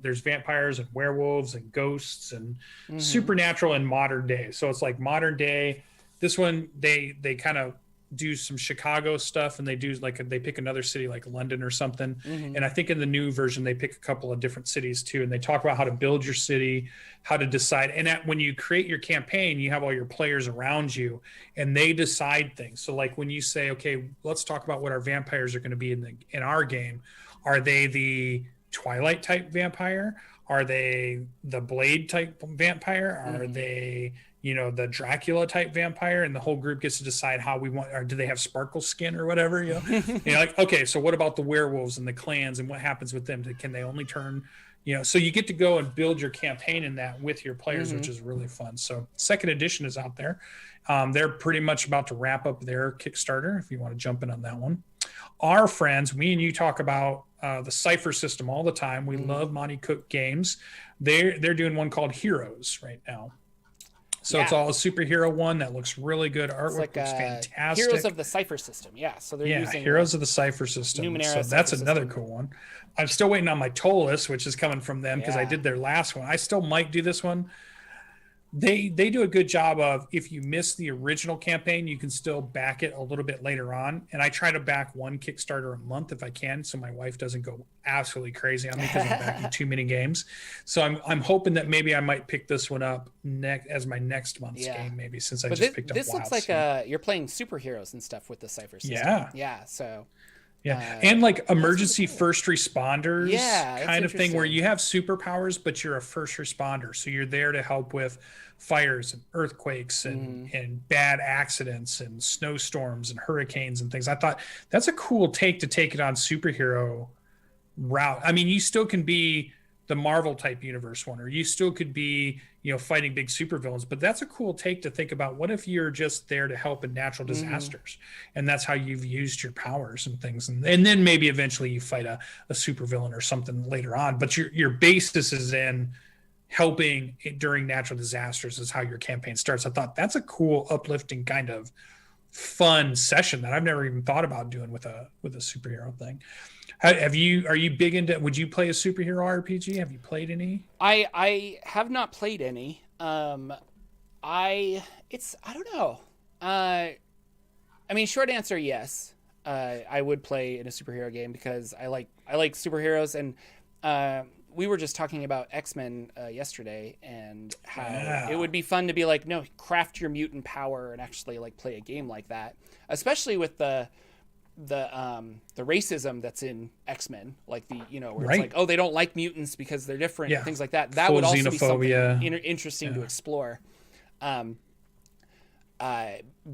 there's vampires and werewolves and ghosts and supernatural in modern day. So it's like modern day. This one, they kind of do some Chicago stuff, and they do they pick another city like London or something. And I think in the new version, they pick a couple of different cities too. And they talk about how to build your city, how to decide. And when you create your campaign, you have all your players around you, and they decide things. So like when you say, okay, let's talk about what our vampires are going to be in our game. Are they the Twilight type vampire? Are they the Blade type vampire? Are they the Dracula type vampire? And the whole group gets to decide how we want, or do they have sparkle skin or whatever, like, okay, so what about the werewolves and the clans and what happens with them? Can they only turn, so you get to go and build your campaign in that with your players, which is really fun. So 2nd edition is out there. They're pretty much about to wrap up their Kickstarter, if you want to jump in on that one. Our friends, me and you talk about the Cypher system all the time. We love Monty Cook games. They're doing one called Heroes right now. So it's all a superhero one that looks really good. Artwork looks fantastic. Heroes of the Cypher system. Yeah. So they're using Heroes of the Cypher system. So that's another cool one. I'm still waiting on my Tolus, which is coming from them because I did their last one. I still might do this one. They do a good job of, if you miss the original campaign, you can still back it a little bit later on. And I try to back one Kickstarter a month if I can, so my wife doesn't go absolutely crazy on me because I'm backing too many games. So I'm hoping that maybe I might pick this one up as my next month's game, maybe, since I just picked up this looks like you're playing superheroes and stuff with the Cypher system. Yeah. So. And like emergency first responders kind of thing, where you have superpowers, but you're a first responder. So you're there to help with fires and earthquakes and bad accidents and snowstorms and hurricanes and things. I thought that's a cool take it on superhero route. I mean, you still can be the Marvel type universe one, or you still could be, fighting big supervillains, but that's a cool take to think about. What if you're just there to help in natural disasters, and that's how you've used your powers and things, and then maybe eventually you fight a supervillain or something later on, but your basis is in helping during natural disasters is how your campaign starts. I thought that's a cool, uplifting kind of fun session that I've never even thought about doing with a superhero thing. Are you big into, would you play a superhero RPG? Have you played any? I have not played any. I don't know. I mean, short answer, yes. I would play in a superhero game because I like superheroes, and we were just talking about X-Men yesterday, and how it would be fun to be like, no, craft your mutant power and actually like play a game like that, especially with the racism that's in X-Men, like where it's like, oh, they don't like mutants because they're different, and things like that. That would also be something interesting to explore.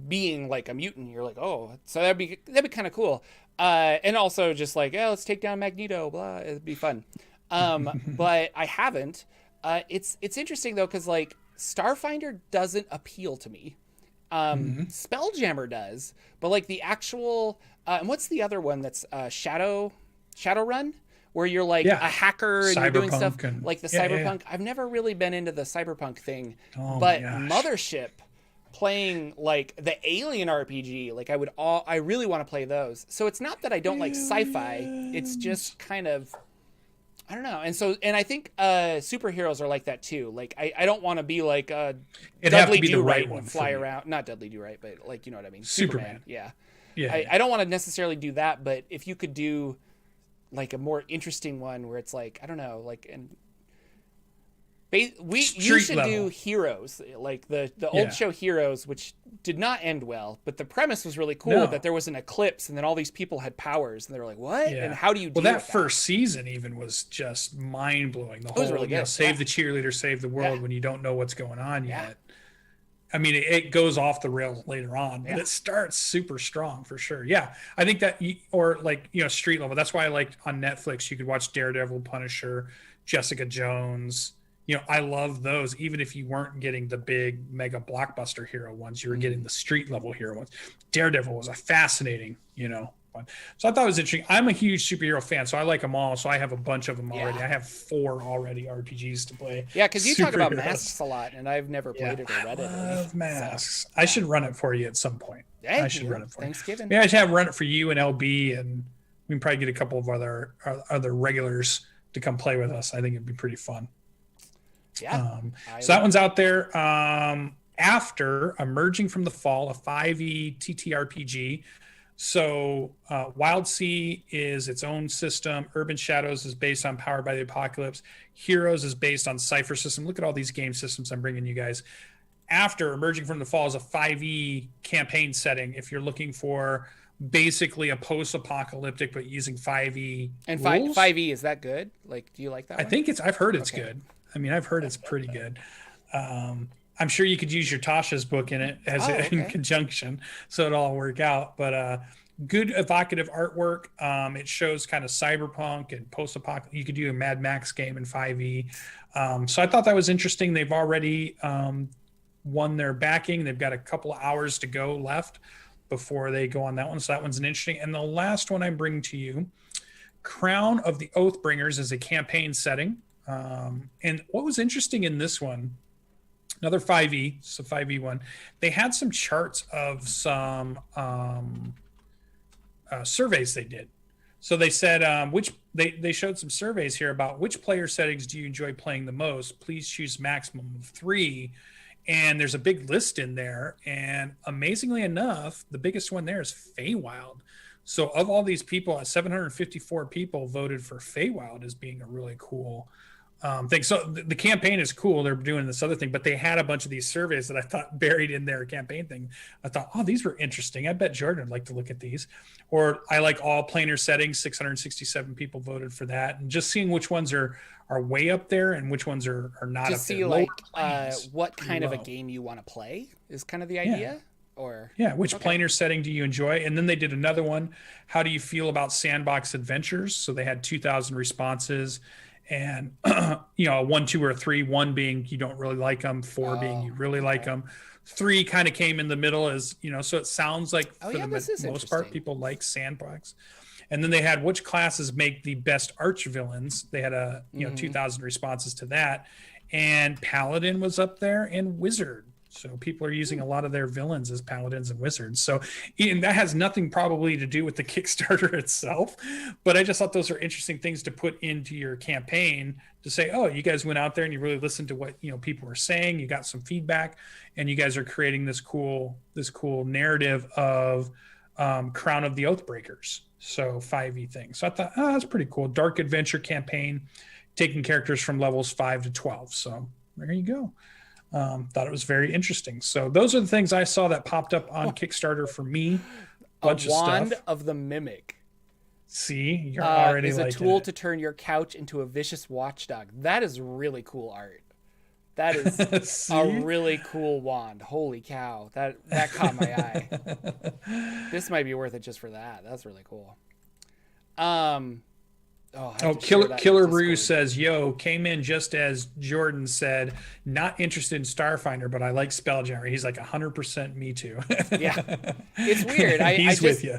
Being like a mutant, you're like, oh, so that'd be kind of cool. And also just like, let's take down Magneto, blah, it'd be fun. But I haven't. It's interesting though, because like Starfinder doesn't appeal to me. Spelljammer does, but like the actual and what's the other one that's Shadowrun, where you're like a hacker and you're doing stuff like the cyberpunk. I've never really been into the cyberpunk thing, but Mothership, playing like the Alien RPG, like I really want to play those. So it's not that I don't like sci-fi, it's just kind of, I don't know. And I think superheroes are like that too. Like I don't want to be like Dudley Do-Right and fly around. Not Dudley Do-Right, but like, you know what I mean? Superman. Yeah. I don't want to necessarily do that, but if you could do like a more interesting one where it's like, I don't know, like, and you should do Heroes, like the old show Heroes, which did not end well, but the premise was really cool, that there was an eclipse and then all these people had powers and they were like, what? And how do you deal with that? First season even was just mind-blowing. The whole, really save the cheerleader, save the world when you don't know what's going on yet. I mean, it goes off the rails later on, but it starts super strong for sure. Yeah, I think that, or like, street level. That's why I like on Netflix, you could watch Daredevil, Punisher, Jessica Jones. I love those. Even if you weren't getting the big mega blockbuster hero ones, you were getting the street level hero ones. Daredevil was a fascinating, one. So I thought it was interesting. I'm a huge superhero fan, so I like them all. So I have a bunch of them already. I have 4 already RPGs to play. Yeah, because you talk about Masks a lot, and I've never played it or read it. I love Masks. So. I should run it for you at some point. I should run it for Thanksgiving. you. Yeah, I should have run it for you and LB, and we can probably get a couple of other regulars to come play with us. I think it'd be pretty fun. Yeah. So that one's out there. After Emerging from the Fall, a 5e TTRPG. So Wild Sea is its own system. Urban Shadows is based on Powered by the Apocalypse. Heroes is based on Cypher System. Look at all these game systems I'm bringing you guys. After Emerging from the Fall is a 5e campaign setting. If you're looking for basically a post-apocalyptic but using 5e and rules. 5e, is that good? Like, do you like that? I think I've heard it's good. I mean, I've heard it's pretty good. I'm sure you could use your Tasha's book in it in conjunction, so it'll all work out. But good evocative artwork. It shows kind of cyberpunk and post-apocalyptic. You could do a Mad Max game in 5e. So I thought that was interesting. They've already won their backing. They've got a couple of hours to go left before they go on that one. So that one's an interesting. And the last one I'm bringing to you, Crown of the Oathbringers, is a campaign setting. And what was interesting in this one, another 5e, so 5e one, they had some charts of some surveys they did. So they said they showed some surveys here about which player settings do you enjoy playing the most. Please choose maximum of 3. And there's a big list in there. And amazingly enough, the biggest one there is Feywild. So of all these people, 754 people voted for Feywild as being a really cool thing. So the campaign is cool. They're doing this other thing, but they had a bunch of these surveys that I thought buried in their campaign thing. I thought, oh, these were interesting. I bet Jordan would like to look at these. Or I like all planar settings. 667 people voted for that. And just seeing which ones are way up there and which ones are not up there. To see like what kind of a game you want to play is kind of the idea. Or which planar setting do you enjoy? And then they did another one. How do you feel about sandbox adventures? So they had 2,000 responses. And, 1, 2, or 3, 1 being you don't really like them, 4 being you really like them. 3 kind of came in the middle as, so it sounds like for the most part, people like sandbox. And then they had which classes make the best arch villains. They had 2,000 responses to that. And Paladin was up there and Wizard. So people are using a lot of their villains as paladins and wizards. So and that has nothing probably to do with the Kickstarter itself, but I just thought those are interesting things to put into your campaign to say, oh, you guys went out there and you really listened to what people were saying. You got some feedback, and you guys are creating this cool narrative of Crown of the Oathbreakers. So 5e thing. So I thought, that's pretty cool. Dark adventure campaign. taking characters from levels 5 to 12. So there you go. Thought it was very interesting. So those are the things I saw that popped up on Kickstarter for me. Bunch a wand of stuff. of the Mimic. See, you're already is a liking tool it. to turn your couch into a vicious watchdog. That is really cool art. That is a really cool wand. Holy cow. That caught my eye. This might be worth it just for that. That's really cool. Killer Brew says, yo, came in just as Jordan said, not interested in Starfinder, but I like Spelljammer. He's like 100% me too. Yeah. It's weird. He's with you.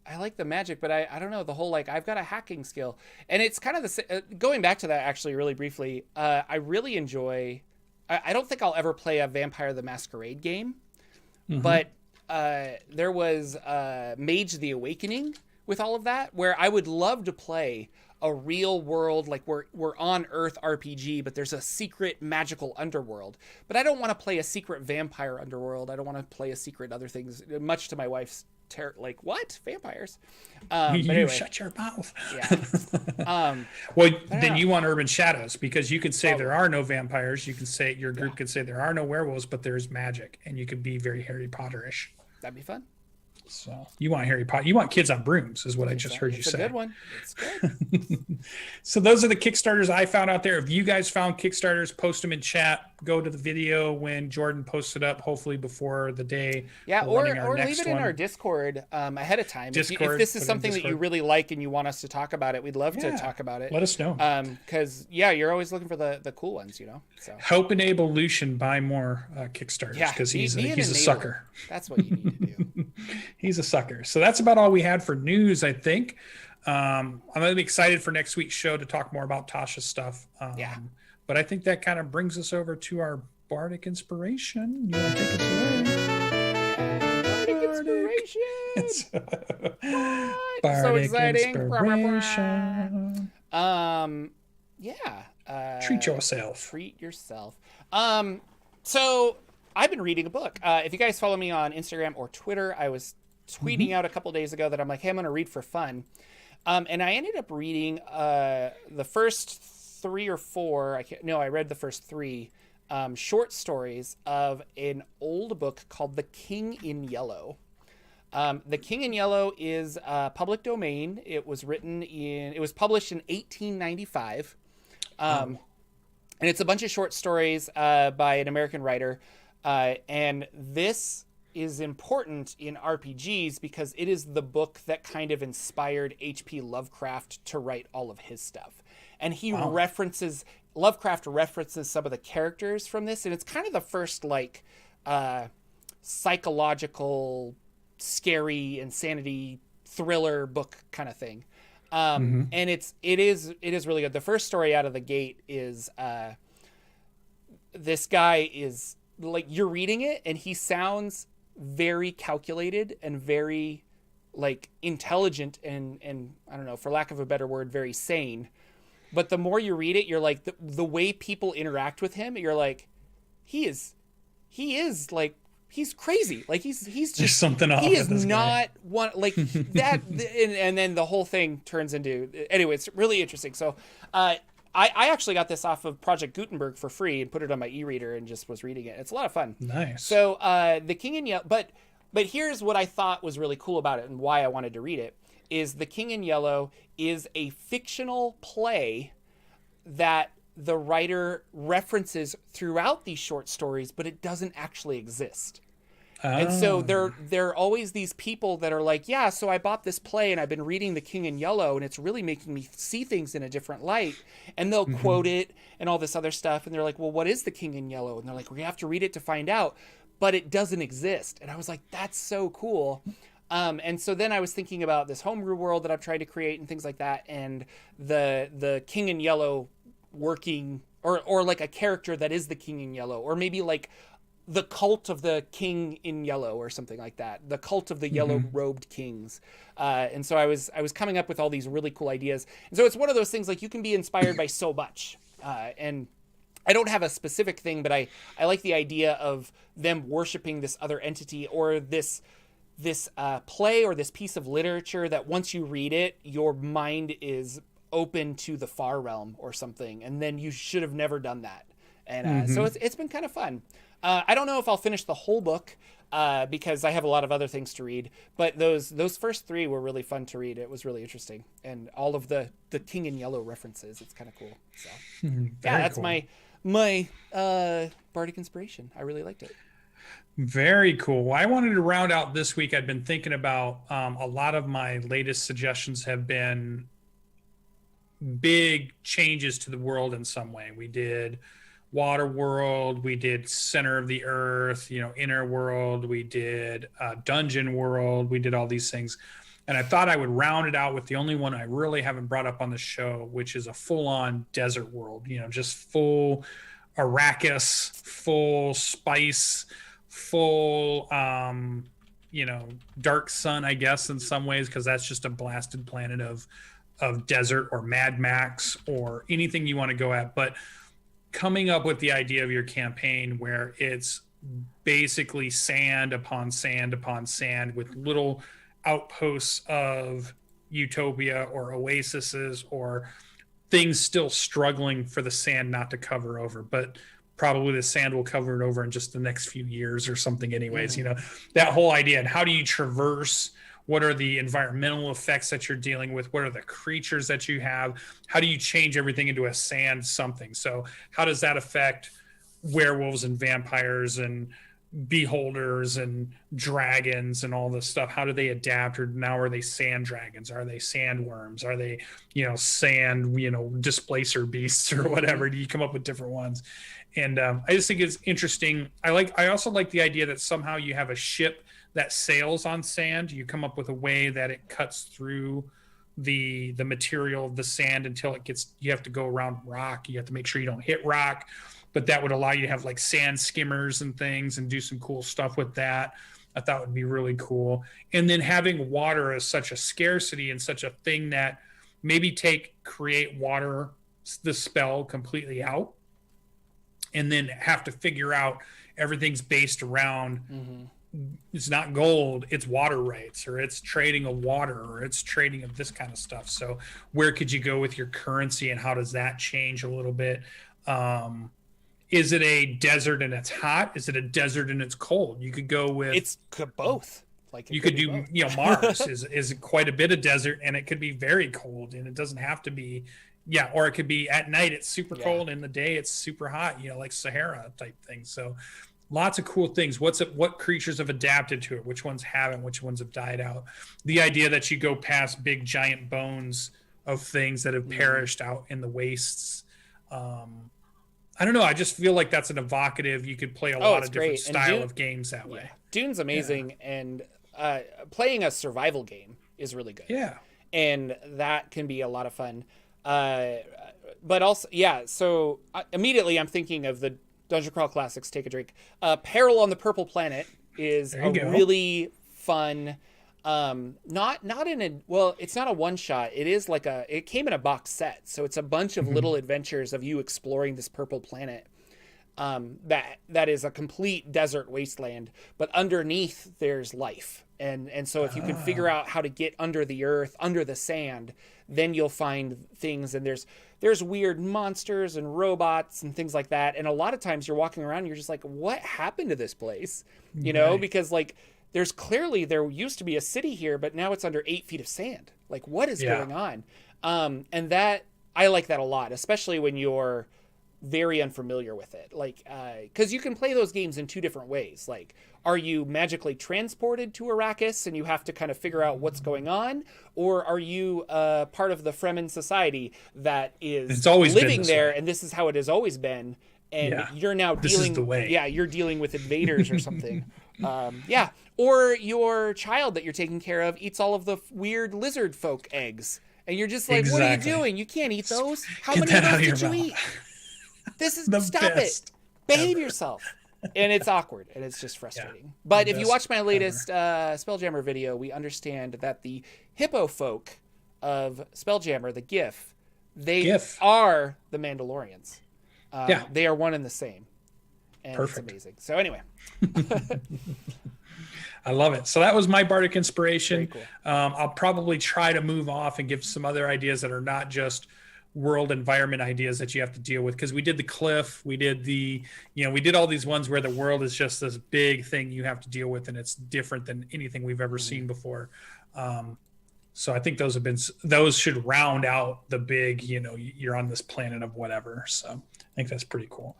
I like the magic, but I don't know, the whole, like, I've got a hacking skill. And it's kind of going back to that actually really briefly. I really enjoy, I don't think I'll ever play a Vampire the Masquerade game, but there was Mage the Awakening with all of that, where I would love to play a real world, like we're on Earth RPG, but there's a secret magical underworld. But I don't want to play a secret vampire underworld. I don't want to play a secret other things, much to my wife's like, what? Vampires? But anyway, shut your mouth. Yeah. Then you want Urban Shadows, because you could say there are no vampires. You can say, your group could say there are no werewolves, but there's magic, and you could be very Harry Potter-ish. That'd be fun. So you want Harry Potter? You want kids on brooms, is what I just heard you say. It's a good one. It's good. So those are the Kickstarters I found out there. If you guys found Kickstarters, post them in chat. Go to the video when Jordan posts it up, hopefully before the day. Yeah, or leave it in our Discord ahead of time. If this is something that you really like and you want us to talk about it, we'd love to talk about it. Let us know. Because you're always looking for the cool ones, So help enable Lucian buy more Kickstarters, because he's a sucker. That's what you need to do. He's a sucker. So that's about all we had for news, I think. I'm really excited for next week's show to talk more about Tasha's stuff. But I think that kind of brings us over to our Bardic Inspiration. You want to take us away? Bardic Inspiration! Bardic so exciting. Inspiration. Treat yourself. Treat yourself. So I've been reading a book. If you guys follow me on Instagram or Twitter, I was tweeting out a couple days ago that I'm like, hey, I'm going to read for fun. And I ended up reading the first 3 or 4. I read the first 3 short stories of an old book called The King in Yellow. The King in Yellow is public domain. It was published in 1895. And it's a bunch of short stories by an American writer. And this is important in RPGs because it is the book that kind of inspired H.P. Lovecraft to write all of his stuff. And Lovecraft references some of the characters from this, and it's kind of the first psychological, scary, insanity thriller book kind of thing. And it is really good. The first story out of the gate is this guy is like, you're reading it and he sounds very calculated and very intelligent and I don't know, for lack of a better word, very sane. But the more you read it, you're like, the way people interact with him, you're like, he is like, he's crazy. Like he's just, there's something off. He is not one like that. And then the whole thing turns into, anyway, it's really interesting. So, I actually got this off of Project Gutenberg for free and put it on my e-reader and just was reading it. It's a lot of fun. Nice. So, The King in Yellow, but here's what I thought was really cool about it and why I wanted to read it, is The King in Yellow is a fictional play that the writer references throughout these short stories, but it doesn't actually exist. And so there are always these people that are like, yeah, so I bought this play and I've been reading The King in Yellow and it's really making me see things in a different light. And they'll quote it and all this other stuff. And they're like, well, what is The King in Yellow? And they're like, we have to read it to find out. But it doesn't exist. And I was like, that's so cool. And so then I was thinking about this homebrew world that I've tried to create and things like that. And the King in Yellow working, or like a character that is the King in Yellow, or maybe like the cult of the King in Yellow or something like that, the cult of the yellow robed kings. And so I was coming up with all these really cool ideas. And so it's one of those things, like, you can be inspired by so much. And I don't have a specific thing, but I like the idea of them worshiping this other entity, or this play or this piece of literature that once you read it, your mind is open to the far realm or something, and then you should have never done that. And so it's been kind of fun. I don't know if I'll finish the whole book because I have a lot of other things to read, but those first 3 were really fun to read. It was really interesting, and all of the King in Yellow references. It's kind of cool. So that's cool. my Bardic Inspiration. I really liked it. Very cool. Well, I wanted to round out this week. I've been thinking about a lot of my latest suggestions have been big changes to the world in some way. We did Water World, we did Center of the Earth, Inner World, we did Dungeon World, we did all these things. And I thought I would round it out with the only one I really haven't brought up on the show, which is a full-on desert world, just full Arrakis, full spice, full, dark sun, I guess, in some ways, because that's just a blasted planet of desert or Mad Max or anything you want to go at. But coming up with the idea of your campaign where it's basically sand upon sand upon sand with little outposts of utopia or oases or things still struggling for the sand not to cover over, but probably the sand will cover it over in just the next few years or something anyways. That whole idea. And how do you traverse? What are the environmental effects that you're dealing with? What are the creatures that you have? How do you change everything into a sand something? So how does that affect werewolves and vampires and beholders and dragons and all this stuff? How do they adapt? Or now are they sand dragons? Are they sandworms? Are they, sand, displacer beasts or whatever? Do you come up with different ones? And I just think it's interesting. I also like the idea that somehow you have a ship that sails on sand. You come up with a way that it cuts through the material of the sand until you have to go around rock. You have to make sure you don't hit rock, but that would allow you to have like sand skimmers and things and do some cool stuff with that. I thought would be really cool. And then having water as such a scarcity and such a thing that maybe create water, the spell completely out, and then have to figure out everything's based around it's not gold, it's water rights, or it's trading of water, or it's trading of this kind of stuff. So where could you go with your currency, and how does that change a little bit? Is it a desert and it's hot? Is it a desert and it's cold? You could go with it's both. Like you could do Mars is quite a bit of desert, and it could be very cold, and it doesn't have to be or it could be at night it's super cold, in the day it's super hot, like Sahara type thing. So lots of cool things. What creatures have adapted to it? Which ones haven't? Which ones have died out? The idea that you go past big giant bones of things that have perished out in the wastes. I don't know. I just feel like that's an evocative. You could play a lot of different style of games that way. Dune's amazing, and playing a survival game is really good. Yeah, and that can be a lot of fun. But also, so immediately I'm thinking of the Dungeon Crawl Classics Take a Drink. Peril on the Purple Planet is really fun. It's not a one shot. It is it came in a box set. So it's a bunch of little adventures of you exploring this purple planet. That is a complete desert wasteland, but underneath there's life. And so if you can figure out how to get under the earth, under the sand, then you'll find things. And there's weird monsters and robots and things like that. And a lot of times you're walking around and you're just like, what happened to this place? Because there used to be a city here, but now it's under 8 feet of sand. Like, what is going on? And that, I like that a lot, especially when you're very unfamiliar with it. Like, because you can play those games in two different ways. Like, are you magically transported to Arrakis and you have to kind of figure out what's going on? Or are you part of the Fremen society that is living there and this is how it has always been? And you're now you're dealing with invaders or something. Or your child that you're taking care of eats all of the weird lizard folk eggs. And you're just like, what are you doing? You can't eat those. How many of those did you eat? This is stop it. Behave yourself. And it's awkward and it's just frustrating. But if you watch my latest Spelljammer video, we understand that the hippo folk of Spelljammer, the GIF, they are the Mandalorians. They are one and the same. And it's amazing. So anyway. I love it. So that was my Bardic Inspiration. Cool. I'll probably try to move off and give some other ideas that are not just world environment ideas that you have to deal with, because we did the cliff, we did we did all these ones where the world is just this big thing you have to deal with, and it's different than anything we've ever seen before. So I think those should round out the big, you're on this planet of whatever. So I think that's pretty cool.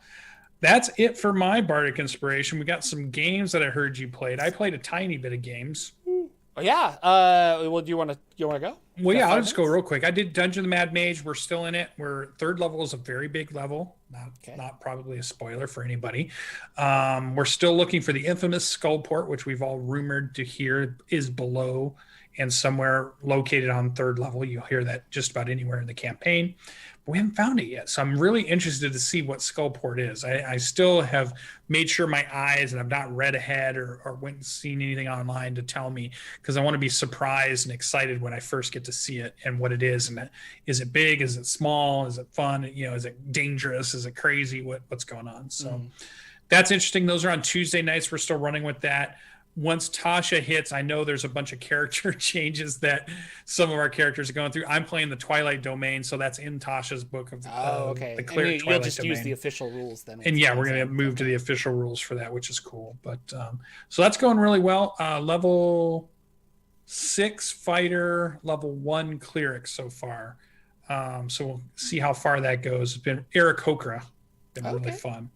That's it for my Bardic Inspiration. We got some games that I heard you played. I played a tiny bit of games. Oh, yeah. Well, do you want to go? Well, yeah, I'll just go real quick. I did Dungeon of the Mad Mage. We're still in it. Third level is a very big level. Not probably a spoiler for anybody. We're still looking for the infamous Skullport, which we've all rumored to hear is below and somewhere located on third level. You'll hear that just about anywhere in the campaign. But we haven't found it yet. So I'm really interested to see what Skullport is. I still have made sure my eyes, and I've not read ahead or went and seen anything online to tell me, because I want to be surprised and excited when I first get to see it and what it is. And is it big? Is it small? Is it fun? Is it dangerous? Is it crazy? What's going on? So that's interesting. Those are on Tuesday nights. We're still running with that. Once Tasha hits, I know there's a bunch of character changes that some of our characters are going through. I'm playing the Twilight Domain, so that's in Tasha's book of okay. The Clear Twilight You'll just Domain. Use the official rules then. And yeah, we're going to move to the official rules for that, which is cool. But so that's going really well. Level 6 fighter, level 1 cleric so far. So we'll see how far that goes. It's been Eric Hokra. Been really fun.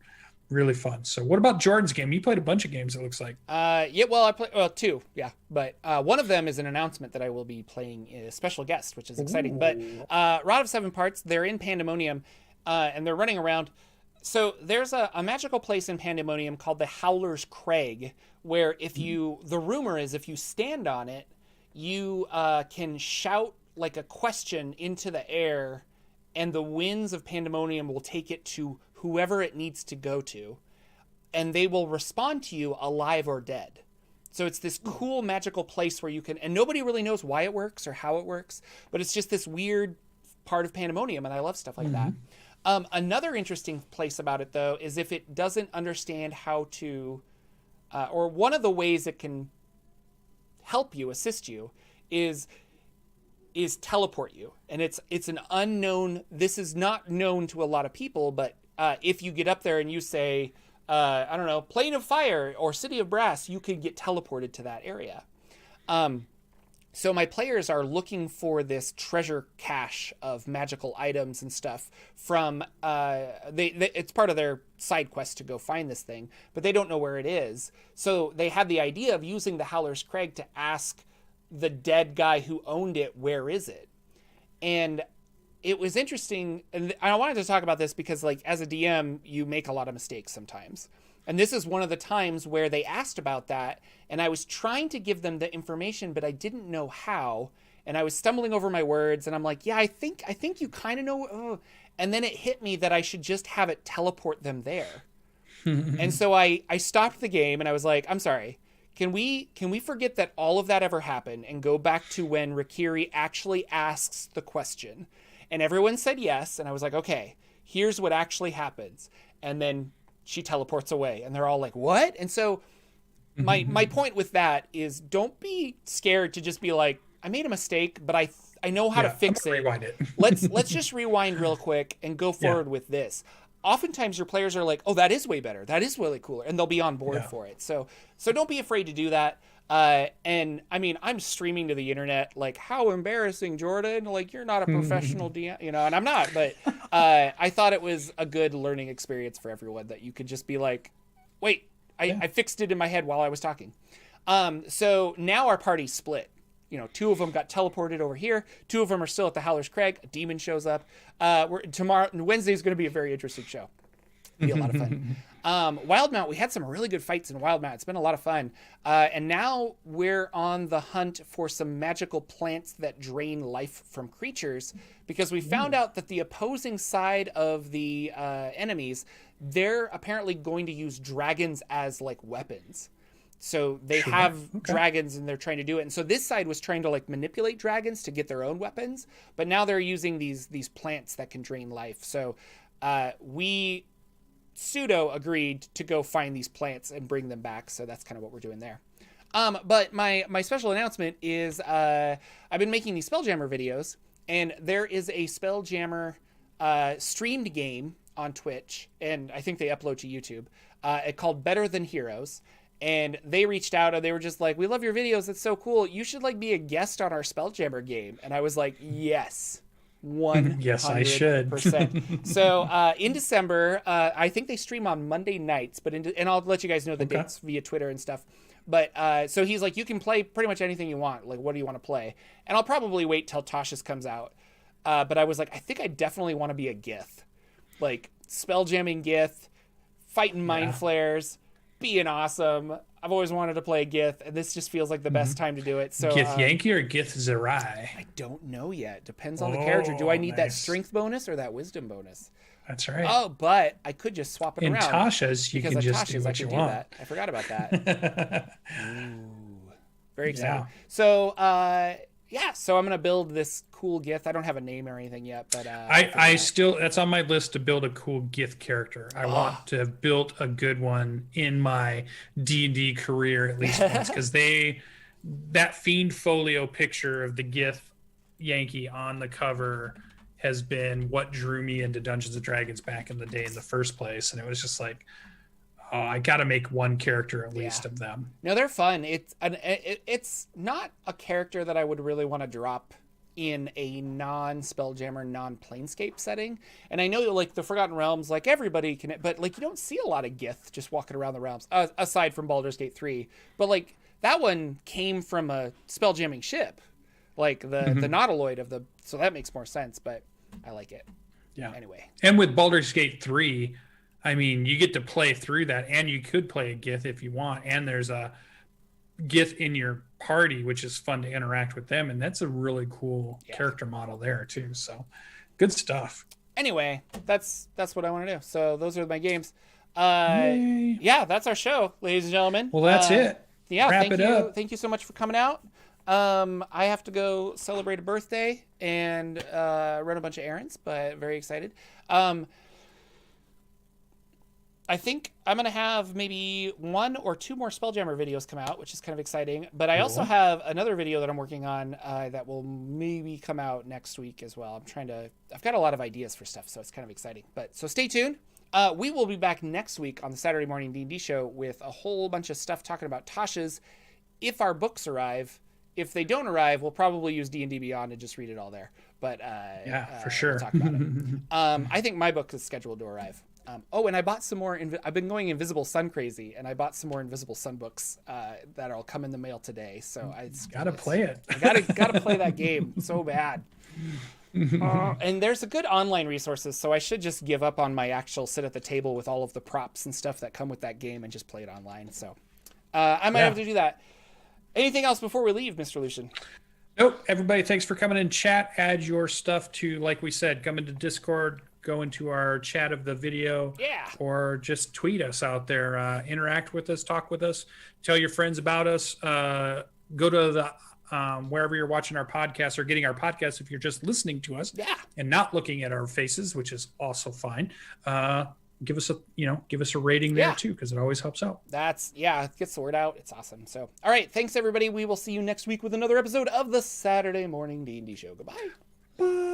Really fun. So what about Jordan's game? You played a bunch of games, it looks like. Yeah, well, I played 2, yeah. But one of them is an announcement that I will be playing a special guest, which is exciting. Ooh. But Rod of 7 Parts, they're in Pandemonium, and they're running around. So there's a magical place in Pandemonium called the Howler's Crag, where the rumor is if you stand on it, you can shout like a question into the air, and the winds of Pandemonium will take it to whoever it needs to go to, and they will respond to you alive or dead. So it's this cool magical place where you can, and nobody really knows why it works or how it works, but it's just this weird part of Pandemonium, and I love stuff like that. Another interesting place about it, though, is if it doesn't understand how to, or one of the ways it can help you, assist you, is teleport you. And it's an unknown, this is not known to a lot of people, but if you get up there and you say, I don't know, Plane of Fire or City of Brass, you could get teleported to that area. So my players are looking for this treasure cache of magical items and stuff from, it's part of their side quest to go find this thing, but they don't know where it is. So they had the idea of using the Howler's Crag to ask the dead guy who owned it, where is it? And it was interesting, and I wanted to talk about this because, like, as a DM, you make a lot of mistakes sometimes. And this is one of the times where they asked about that, and I was trying to give them the information, but I didn't know how, and I was stumbling over my words, and I'm like, yeah, I think you kind of know, and then it hit me that I should just have it teleport them there. And so I stopped the game, and I was like, I'm sorry, can we forget that all of that ever happened and go back to when Rikiri actually asks the question? And everyone said yes. And I was like, okay, here's what actually happens. And then she teleports away. And they're all like, what? And so my point with that is don't be scared to just be like, I made a mistake, but I know how to fix it. Rewind it. Let's just rewind real quick and go forward with this. Oftentimes your players are like, oh, that is way better. That is really cooler. And they'll be on board for it. So don't be afraid to do that. And I mean, I'm streaming to the internet, like, how embarrassing, Jordan, like, you're not a professional DM, and I'm not, but, I thought it was a good learning experience for everyone that you could just be like, wait, I fixed it in my head while I was talking. So now our party's split. 2 of them got teleported over here. 2 of them are still at the Howler's Crag. A demon shows up. Wednesday is going to be a very interesting show. Be a lot of fun. Wildmount, we had some really good fights in Wildmount. It's been a lot of fun. And now we're on the hunt for some magical plants that drain life from creatures, because we found out that the opposing side of the enemies, they're apparently going to use dragons as like weapons. So they have dragons and they're trying to do it. And so this side was trying to like manipulate dragons to get their own weapons, but now they're using these plants that can drain life. So we pseudo agreed to go find these plants and bring them back. So that's kind of what we're doing there. But my special announcement is I've been making these Spelljammer videos, and there is a Spelljammer streamed game on Twitch, and I think they upload to YouTube. Called Better Than Heroes. And they reached out and they were just like, we love your videos. It's so cool. You should like be a guest on our Spelljammer game. And I was like, yes, 100%. Yes, I should. So in December, I think they stream on Monday nights, and I'll let you guys know the dates via Twitter and stuff. But so he's like, you can play pretty much anything you want. Like, what do you want to play? And I'll probably wait till Tasha's comes out. But I was like, I think I definitely want to be a Gith. Like, spelljamming Gith, fighting mind flares, being awesome. I've always wanted to play a Gith, and this just feels like the best time to do it. So Gith Yankee or Gith Zerai? I don't know yet. Depends on the character. Do I need that strength bonus or that wisdom bonus? That's right. Oh, but I could just swap it around. In Tasha's, you can just do what you want. That. I forgot about that. Ooh, very exciting. Yeah. So, so I'm gonna build this cool Gith. I don't have a name or anything yet, but I still, that's on my list to build a cool Gith character. I want to have built a good one in my D&D career at least once, because that Fiend Folio picture of the Gith Yankee on the cover has been what drew me into Dungeons and Dragons back in the day in the first place, and it was just like, oh, I got to make one character at least of them. No, they're fun. It's not a character that I would really want to drop in a non-Spelljammer, non-Planescape setting. And I know, like, the Forgotten Realms, like, everybody can, but, like, you don't see a lot of Gith just walking around the realms, aside from Baldur's Gate 3. But, like, that one came from a Spelljamming ship, like the Nautiloid of the, so that makes more sense, but I like it. Yeah. Anyway. And with Baldur's Gate 3, I mean, you get to play through that, and you could play a Gith if you want, and there's a Gith in your party, which is fun to interact with them, and that's a really cool character model there too. So good stuff. Anyway, that's what I want to do. So those are my games. That's our show, ladies and gentlemen. Well, that's it. Yeah, Wrap it up. Thank you so much for coming out. I have to go celebrate a birthday and run a bunch of errands, but very excited. I think I'm going to have maybe 1 or 2 more Spelljammer videos come out, which is kind of exciting. But I also have another video that I'm working on that will maybe come out next week as well. I've got a lot of ideas for stuff, so it's kind of exciting. So stay tuned. We will be back next week on the Saturday Morning D&D show with a whole bunch of stuff talking about Tasha's if our books arrive. If they don't arrive, we'll probably use D&D Beyond and just read it all there. But for sure. We'll talk about it. I think my book is scheduled to arrive. And I bought some more. I've been going Invisible Sun crazy, and I bought some more Invisible Sun books that'll come in the mail today. So I gotta play it. I gotta play that game so bad. And there's a good online resources, so I should just give up on my actual sit at the table with all of the props and stuff that come with that game and just play it online. So I might have to do that. Anything else before we leave, Mr. Lucian? Nope. Everybody, thanks for coming in chat. Add your stuff to, like we said, come into Discord, go into our chat of the video, or just tweet us out there. Interact with us, talk with us, tell your friends about us. Go to the wherever you're watching our podcast or getting our podcast if you're just listening to us and not looking at our faces, which is also fine. Give us a rating there too, because it always helps out. It gets the word out. It's awesome. So, all right, thanks everybody. We will see you next week with another episode of the Saturday Morning D&D Show. Goodbye. Bye.